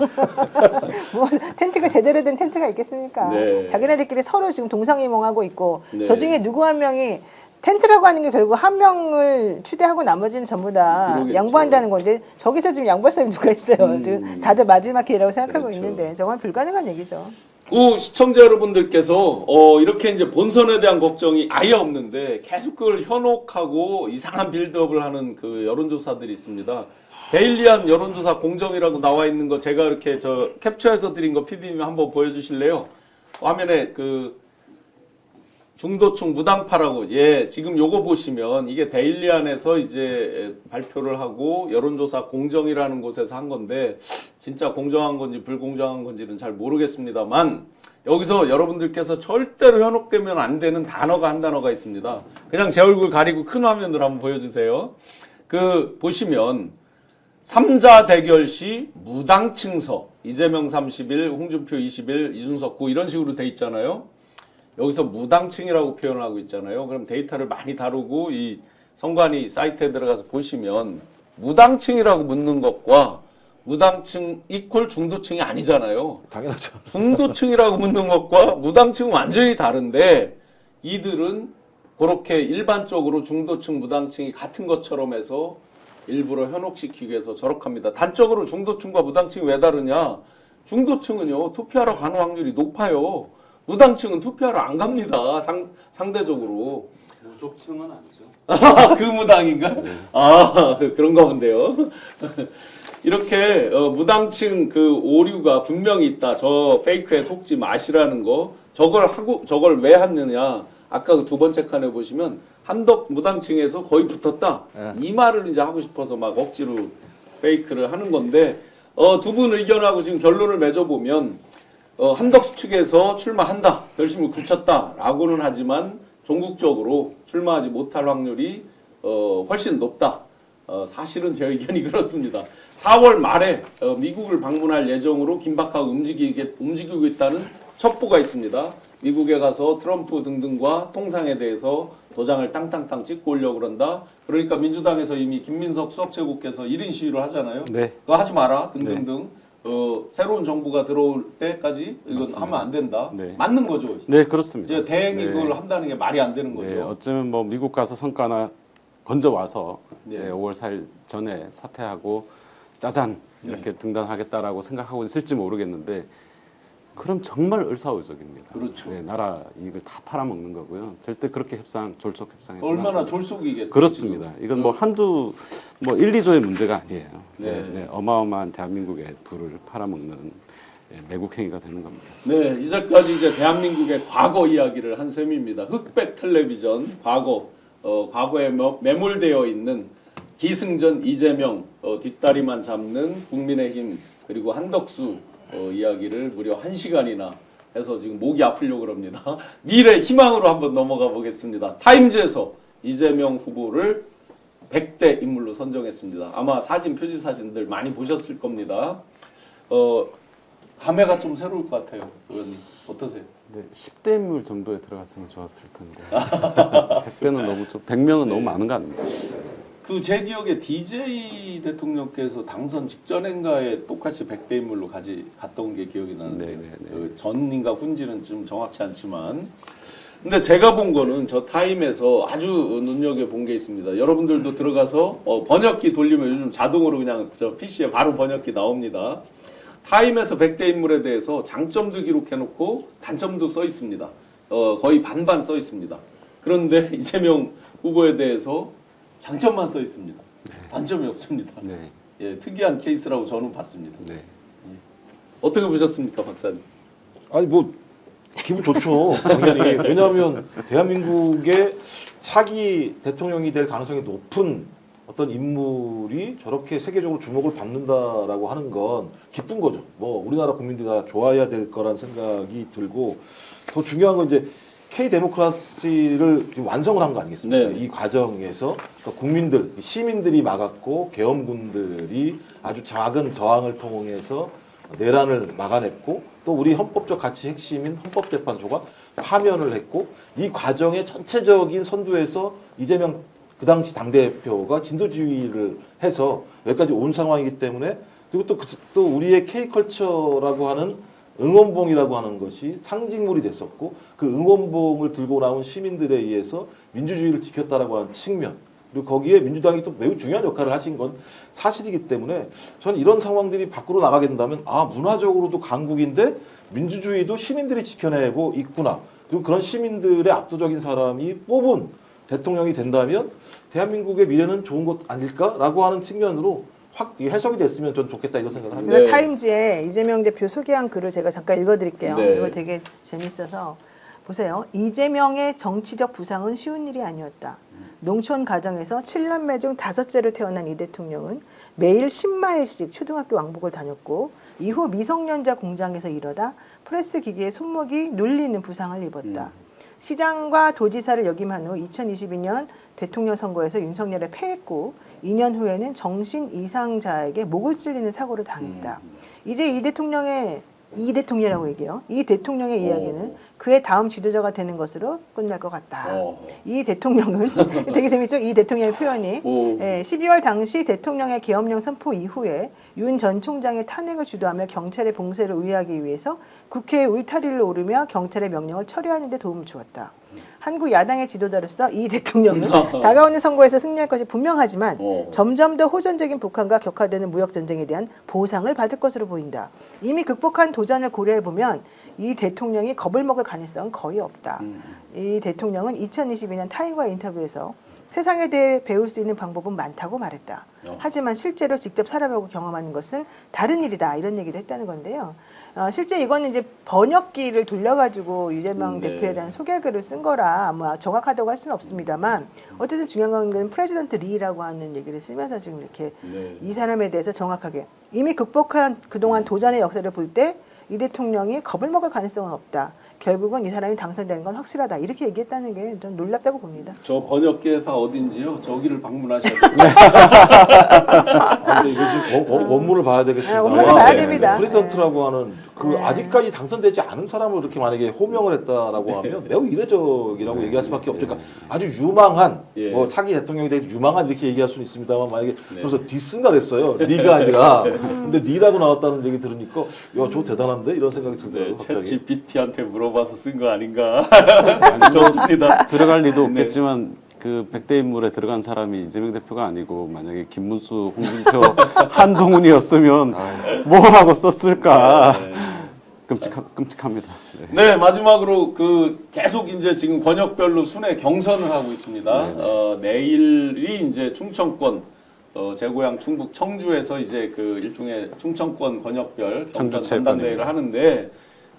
텐트가 제대로 된 텐트가 있겠습니까? 네. 자기네들끼리 서로 지금 동상이몽하고 있고 네. 저 중에 누구 한 명이 텐트라고 하는 게 결국 한 명을 추대하고 나머지는 전부 다 그러겠죠. 양보한다는 건데 저기서 지금 양보할 사람이 누가 있어요. 지금 다들 마지막 기회라고 생각하고 그렇죠. 있는데 저건 불가능한 얘기죠. 시청자 여러분들께서 이렇게 이제 본선에 대한 걱정이 아예 없는데 계속 그걸 현혹하고 이상한 빌드업을 하는 그 여론조사들이 있습니다. 데일리한 여론조사 공정이라고 나와 있는 거 제가 이렇게 캡처해서 드린 거 PD님 한번 보여주실래요? 화면에 중도층 무당파라고 지금 요거 보시면 이게 데일리안에서 이제 발표를 하고 여론조사 공정이라는 곳에서 한 건데 진짜 공정한 건지 불공정한 건지는 잘 모르겠습니다만 여기서 여러분들께서 절대로 현혹되면 안 되는 단어가 한 단어가 있습니다. 그냥 제 얼굴 가리고 큰 화면으로 한번 보여주세요. 보시면 3자 대결 시 무당층서 이재명 30일, 홍준표 20일, 이준석 9 이런 식으로 돼 있잖아요. 여기서 무당층이라고 표현을 하고 있잖아요. 그럼 데이터를 많이 다루고 이 선관위 사이트에 들어가서 보시면 무당층이라고 묻는 것과 무당층 이퀄 중도층이 아니잖아요. 당연하죠. 중도층이라고 묻는 것과 무당층은 완전히 다른데 이들은 그렇게 일반적으로 중도층, 무당층이 같은 것처럼 해서 일부러 현혹시키기 위해서 저렇게 합니다. 단적으로 중도층과 무당층이 왜 다르냐? 중도층은요 투표하러 가는 확률이 높아요. 무당층은 투표하러 안 갑니다. 상대적으로. 무속층은 아니죠. 그 무당인가? 그런가 본데요. 이렇게 무당층 오류가 분명히 있다. 저 페이크에 속지 마시라는 거. 저걸 왜 했느냐? 아까 그 두 번째 칸에 보시면 한덕 무당층에서 거의 붙었다. 이 말을 이제 하고 싶어서 막 억지로 페이크를 하는 건데 두 분 의견하고 지금 결론을 맺어보면 한덕수 측에서 출마한다, 결심을 굳혔다라고는 하지만 전국적으로 출마하지 못할 확률이 훨씬 높다. 사실은 제 의견이 그렇습니다. 4월 말에 미국을 방문할 예정으로 긴박하고 움직이고 있다는 첩보가 있습니다. 미국에 가서 트럼프 등등과 통상에 대해서 도장을 땅땅땅 찍고 오려고 그런다. 그러니까 민주당에서 이미 김민석 수석최고께서 1인 시위를 하잖아요. 네. 그거 하지 마라 등등등. 새로운 정부가 들어올 때까지 이건 맞습니다. 하면 안 된다. 네. 맞는 거죠. 네, 그렇습니다. 이제 대행이 네. 그걸 한다는 게 말이 안 되는 거죠. 네, 어쩌면 뭐 미국 가서 성과나 건져 와서 네. 5월 4일 전에 사퇴하고 짜잔 이렇게 등단하겠다라고 생각하고 있을지 모르겠는데 그럼 정말 을사오적입니다. 그렇죠. 네, 나라 이익을 다 팔아먹는 거고요. 절대 그렇게 졸속 협상해서 얼마나 졸속이겠어요. 그렇습니다. 지금. 이건 뭐 한두 뭐 1, 2조의 문제가 아니에요. 네. 네, 어마어마한 대한민국의 부를 팔아먹는 매국 행위가 되는 겁니다. 네, 이제까지 이제 대한민국의 과거 이야기를 한 셈입니다. 흑백 텔레비전 과거에 매몰되어 있는 기승전 이재명 뒷다리만 잡는 국민의힘 그리고 한덕수 이야기를 무려 1시간이나 해서 지금 목이 아프려고 그럽니다. 미래 희망으로 한번 넘어가 보겠습니다. 타임즈에서 이재명 후보를 100대 인물로 선정했습니다. 아마 사진 표지 사진들 많이 보셨을 겁니다. 감회가 좀 새로울 것 같아요. 의원님 어떠세요? 네, 10대 인물 정도에 들어갔으면 좋았을 텐데 100대는 너무 좀 100명은 너무 많은 거 아닙니까? 그 제 기억에 DJ 대통령께서 당선 직전인가에 똑같이 100대 인물로 갔던 게 기억이 나는데 그 전인가 훈지는 좀 정확치 않지만 근데 제가 본 거는 저 타임에서 아주 눈여겨본 게 있습니다. 여러분들도 들어가서 번역기 돌리면 요즘 자동으로 그냥 저 PC에 바로 번역기 나옵니다. 타임에서 100대 인물에 대해서 장점도 기록해놓고 단점도 써 있습니다. 거의 반반 써 있습니다. 그런데 이재명 후보에 대해서 장점만 써 있습니다. 단점이 없습니다. 네. 예, 특이한 케이스라고 저는 봤습니다. 네. 어떻게 보셨습니까, 박사님? 아니 뭐 기분 좋죠. 당연히. 왜냐하면 대한민국의 차기 대통령이 될 가능성이 높은 어떤 인물이 저렇게 세계적으로 주목을 받는다라고 하는 건 기쁜 거죠. 뭐 우리나라 국민들이 다 좋아해야 될 거란 생각이 들고 더 중요한 건 이제 K 데모크라시를 지금 완성을 한 거 아니겠습니까? 네. 이 과정에서 그러니까 국민들, 시민들이 막았고 계엄군들이 아주 작은 저항을 통해서 내란을 막아냈고 또 우리 헌법적 가치 핵심인 헌법재판소가 파면을 했고 이 과정의 전체적인 선두에서 이재명 그 당시 당대표가 진두지휘를 해서 여기까지 온 상황이기 때문에 그리고 또 우리의 K컬처라고 하는 응원봉이라고 하는 것이 상징물이 됐었고 그 응원봉을 들고 나온 시민들에 의해서 민주주의를 지켰다라고 하는 측면 그리고 거기에 민주당이 또 매우 중요한 역할을 하신 건 사실이기 때문에 저는 이런 상황들이 밖으로 나가게 된다면 문화적으로도 강국인데 민주주의도 시민들이 지켜내고 있구나 그리고 그런 시민들의 압도적인 사람이 뽑은 대통령이 된다면 대한민국의 미래는 좋은 것 아닐까라고 하는 측면으로 확 해석이 됐으면 전 좋겠다 이런 생각을 합니다. 네. 타임즈에 이재명 대표 소개한 글을 제가 잠깐 읽어드릴게요. 네. 이거 되게 재밌어서 보세요. 이재명의 정치적 부상은 쉬운 일이 아니었다. 농촌 가정에서 7남매 중 5째로 태어난 이 대통령은 매일 10마일씩 초등학교 왕복을 다녔고 이후 미성년자 공장에서 일하다 프레스 기계에 손목이 눌리는 부상을 입었다. 시장과 도지사를 역임한 후 2022년 대통령 선거에서 윤석열을 패했고 2년 후에는 정신 이상자에게 목을 찔리는 사고를 당했다. 이제 이 대통령이라고 얘기해요. 이 대통령의 이야기는 그의 다음 지도자가 되는 것으로 끝날 것 같다. 이 대통령은 되게 재밌죠? 이 대통령의 표현이 12월 당시 대통령의 계엄령 선포 이후에 윤 전 총장의 탄핵을 주도하며 경찰의 봉쇄를 우회하기 위해서 국회의 울타리를 오르며 경찰의 명령을 처리하는 데 도움을 주었다. 한국 야당의 지도자로서 이 대통령은 다가오는 선거에서 승리할 것이 분명하지만 점점 더 호전적인 북한과 격화되는 무역 전쟁에 대한 보상을 받을 것으로 보인다. 이미 극복한 도전을 고려해보면 이 대통령이 겁을 먹을 가능성은 거의 없다. 이 대통령은 2022년 타인과 인터뷰에서 세상에 대해 배울 수 있는 방법은 많다고 말했다. 하지만 실제로 직접 살아보고 경험하는 것은 다른 일이다. 이런 얘기도 했다는 건데요. 실제 이거는 이제 번역기를 돌려가지고 이재명 대표에 대한 소개글을 쓴 거라 뭐 정확하다고 할 수는 없습니다만 어쨌든 중요한 건 프레지던트 리라고 하는 얘기를 쓰면서 지금 이렇게 이 사람에 대해서 정확하게 이미 극복한 그동안 도전의 역사를 볼 때 이 대통령이 겁을 먹을 가능성은 없다. 결국은 이 사람이 당선되는 건 확실하다. 이렇게 얘기했다는 게 좀 놀랍다고 봅니다. 저 번역기회사 어딘지요? 저기를 방문하셔야 돼요. 근데 이거 지금 원문을 봐야 되겠습니다. 원문을 봐야 됩니다. 프리턴트라고 하는 그 네. 아직까지 당선되지 않은 사람을 그렇게 만약에 호명을 했다라고 하면 매우 이례적이라고 얘기할 수밖에 없죠. 그러니까 아주 유망한 예. 뭐 차기 대통령에 대해 유망한 이렇게 얘기할 수는 있습니다만 만약에 그래서 디스인가 그랬어요. 리가 아니라 근데 리라고 나왔다는 얘기 들으니까 야, 저 대단한데 이런 생각이 들더라고요. 네, 갑자기. 챗GPT한테 물어봐서 쓴 거 아닌가? 좋습니다. 들어갈 리도 네. 없겠지만 그 100대 인물에 들어간 사람이 이재명 대표가 아니고 만약에 김문수, 홍준표, 한동훈이었으면 뭐라고 썼을까? 네. 끔찍합니다. 네. 네, 마지막으로 그 계속 이제 지금 권역별로 순회 경선을 하고 있습니다. 내일이 이제 충청권 제 고향 충북 청주에서 이제 그 일종의 충청권 권역별 경선 청주 전당대회를 하는데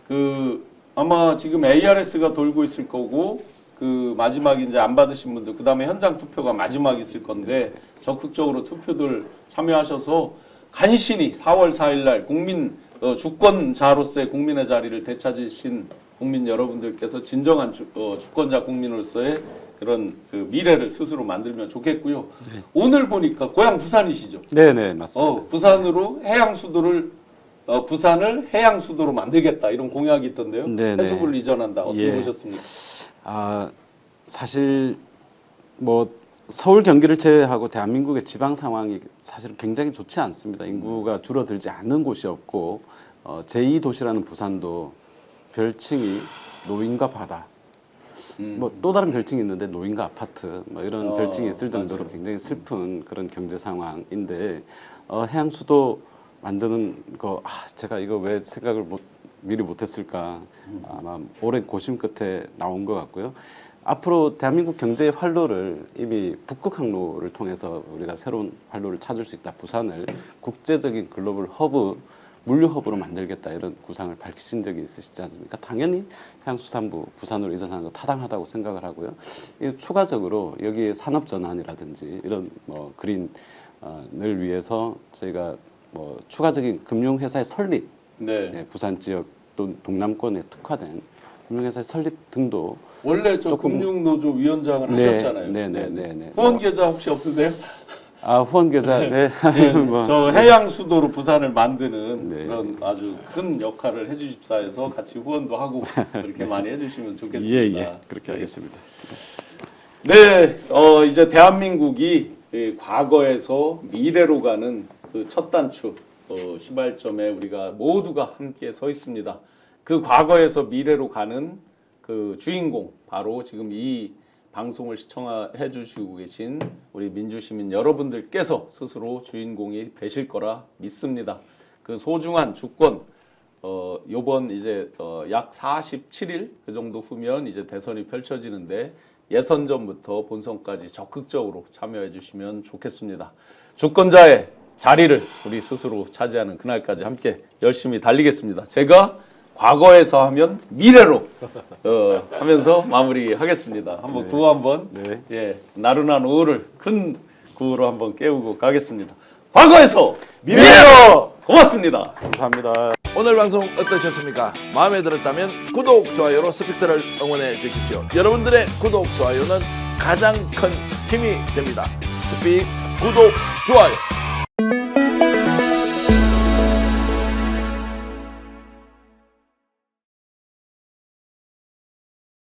그 아마 지금 ARS가 돌고 있을 거고 그 마지막 이제 안 받으신 분들 그 다음에 현장 투표가 마지막 있을 건데 적극적으로 투표들 참여하셔서 간신히 4월 4일날 국민 주권자로서의 국민의 자리를 되찾으신 국민 여러분들께서 진정한 주권자 국민으로서의 그런 그 미래를 스스로 만들면 좋겠고요. 네. 오늘 보니까 고향 부산이시죠? 네, 맞습니다. 부산으로 해양 수도를 부산을 해양 수도로 만들겠다 이런 공약이 있던데요. 네네. 해수부를 이전한다. 어떻게 예. 보셨습니까? 사실 뭐 서울 경기를 제외하고 대한민국의 지방 상황이 사실 굉장히 좋지 않습니다. 인구가 줄어들지 않는 곳이 없고 제2도시라는 부산도 별칭이 노인과 바다 뭐 또 다른 별칭이 있는데 노인과 아파트 뭐 이런 별칭이 있을 정도로 맞아요. 굉장히 슬픈 그런 경제 상황인데 해양수도 만드는 거 제가 이거 왜 생각을 미리 못했을까 아마 오랜 고심 끝에 나온 것 같고요. 앞으로 대한민국 경제의 활로를 이미 북극 항로를 통해서 우리가 새로운 활로를 찾을 수 있다. 부산을 국제적인 글로벌 허브, 물류 허브로 만들겠다 이런 구상을 밝히신 적이 있으시지 않습니까? 당연히 해양수산부 부산으로 이전하는 거 타당하다고 생각을 하고요. 추가적으로 여기 산업 전환이라든지 이런 뭐 그린을 위해서 저희가 뭐 추가적인 금융회사의 설립, 네. 부산 지역 또 동남권에 특화된 금융회사의 설립 등도 원래 저 금융노조 위원장을 하셨잖아요. 네. 후원 계좌 혹시 없으세요? 후원 계좌, 네. 네, 뭐, 저 해양 수도로 부산을 만드는 네. 그런 아주 큰 역할을 해주십사 해서 같이 후원도 하고 그렇게 많이 해주시면 좋겠습니다. 예, 그렇게 네. 하겠습니다. 네, 이제 대한민국이 과거에서 미래로 가는 그 첫 단추 시발점에 우리가 모두가 함께 서 있습니다. 그 과거에서 미래로 가는 그 주인공 바로 지금 이 방송을 시청해 주시고 계신 우리 민주시민 여러분들께서 스스로 주인공이 되실 거라 믿습니다. 그 소중한 주권 요번 이제 약 47일 그 정도 후면 이제 대선이 펼쳐지는데 예선 전부터 본선까지 적극적으로 참여해 주시면 좋겠습니다. 주권자의 자리를 우리 스스로 차지하는 그날까지 함께 열심히 달리겠습니다. 제가 과거에서 하면 미래로 하면서 마무리하겠습니다. 한번 구호 한번 나른한 오후를 큰 구호로 한번 깨우고 가겠습니다. 과거에서 미래로 고맙습니다. 감사합니다. 오늘 방송 어떠셨습니까? 마음에 들었다면 구독, 좋아요로 스픽스를 응원해 주십시오. 여러분들의 구독, 좋아요는 가장 큰 힘이 됩니다. 스픽스 구독, 좋아요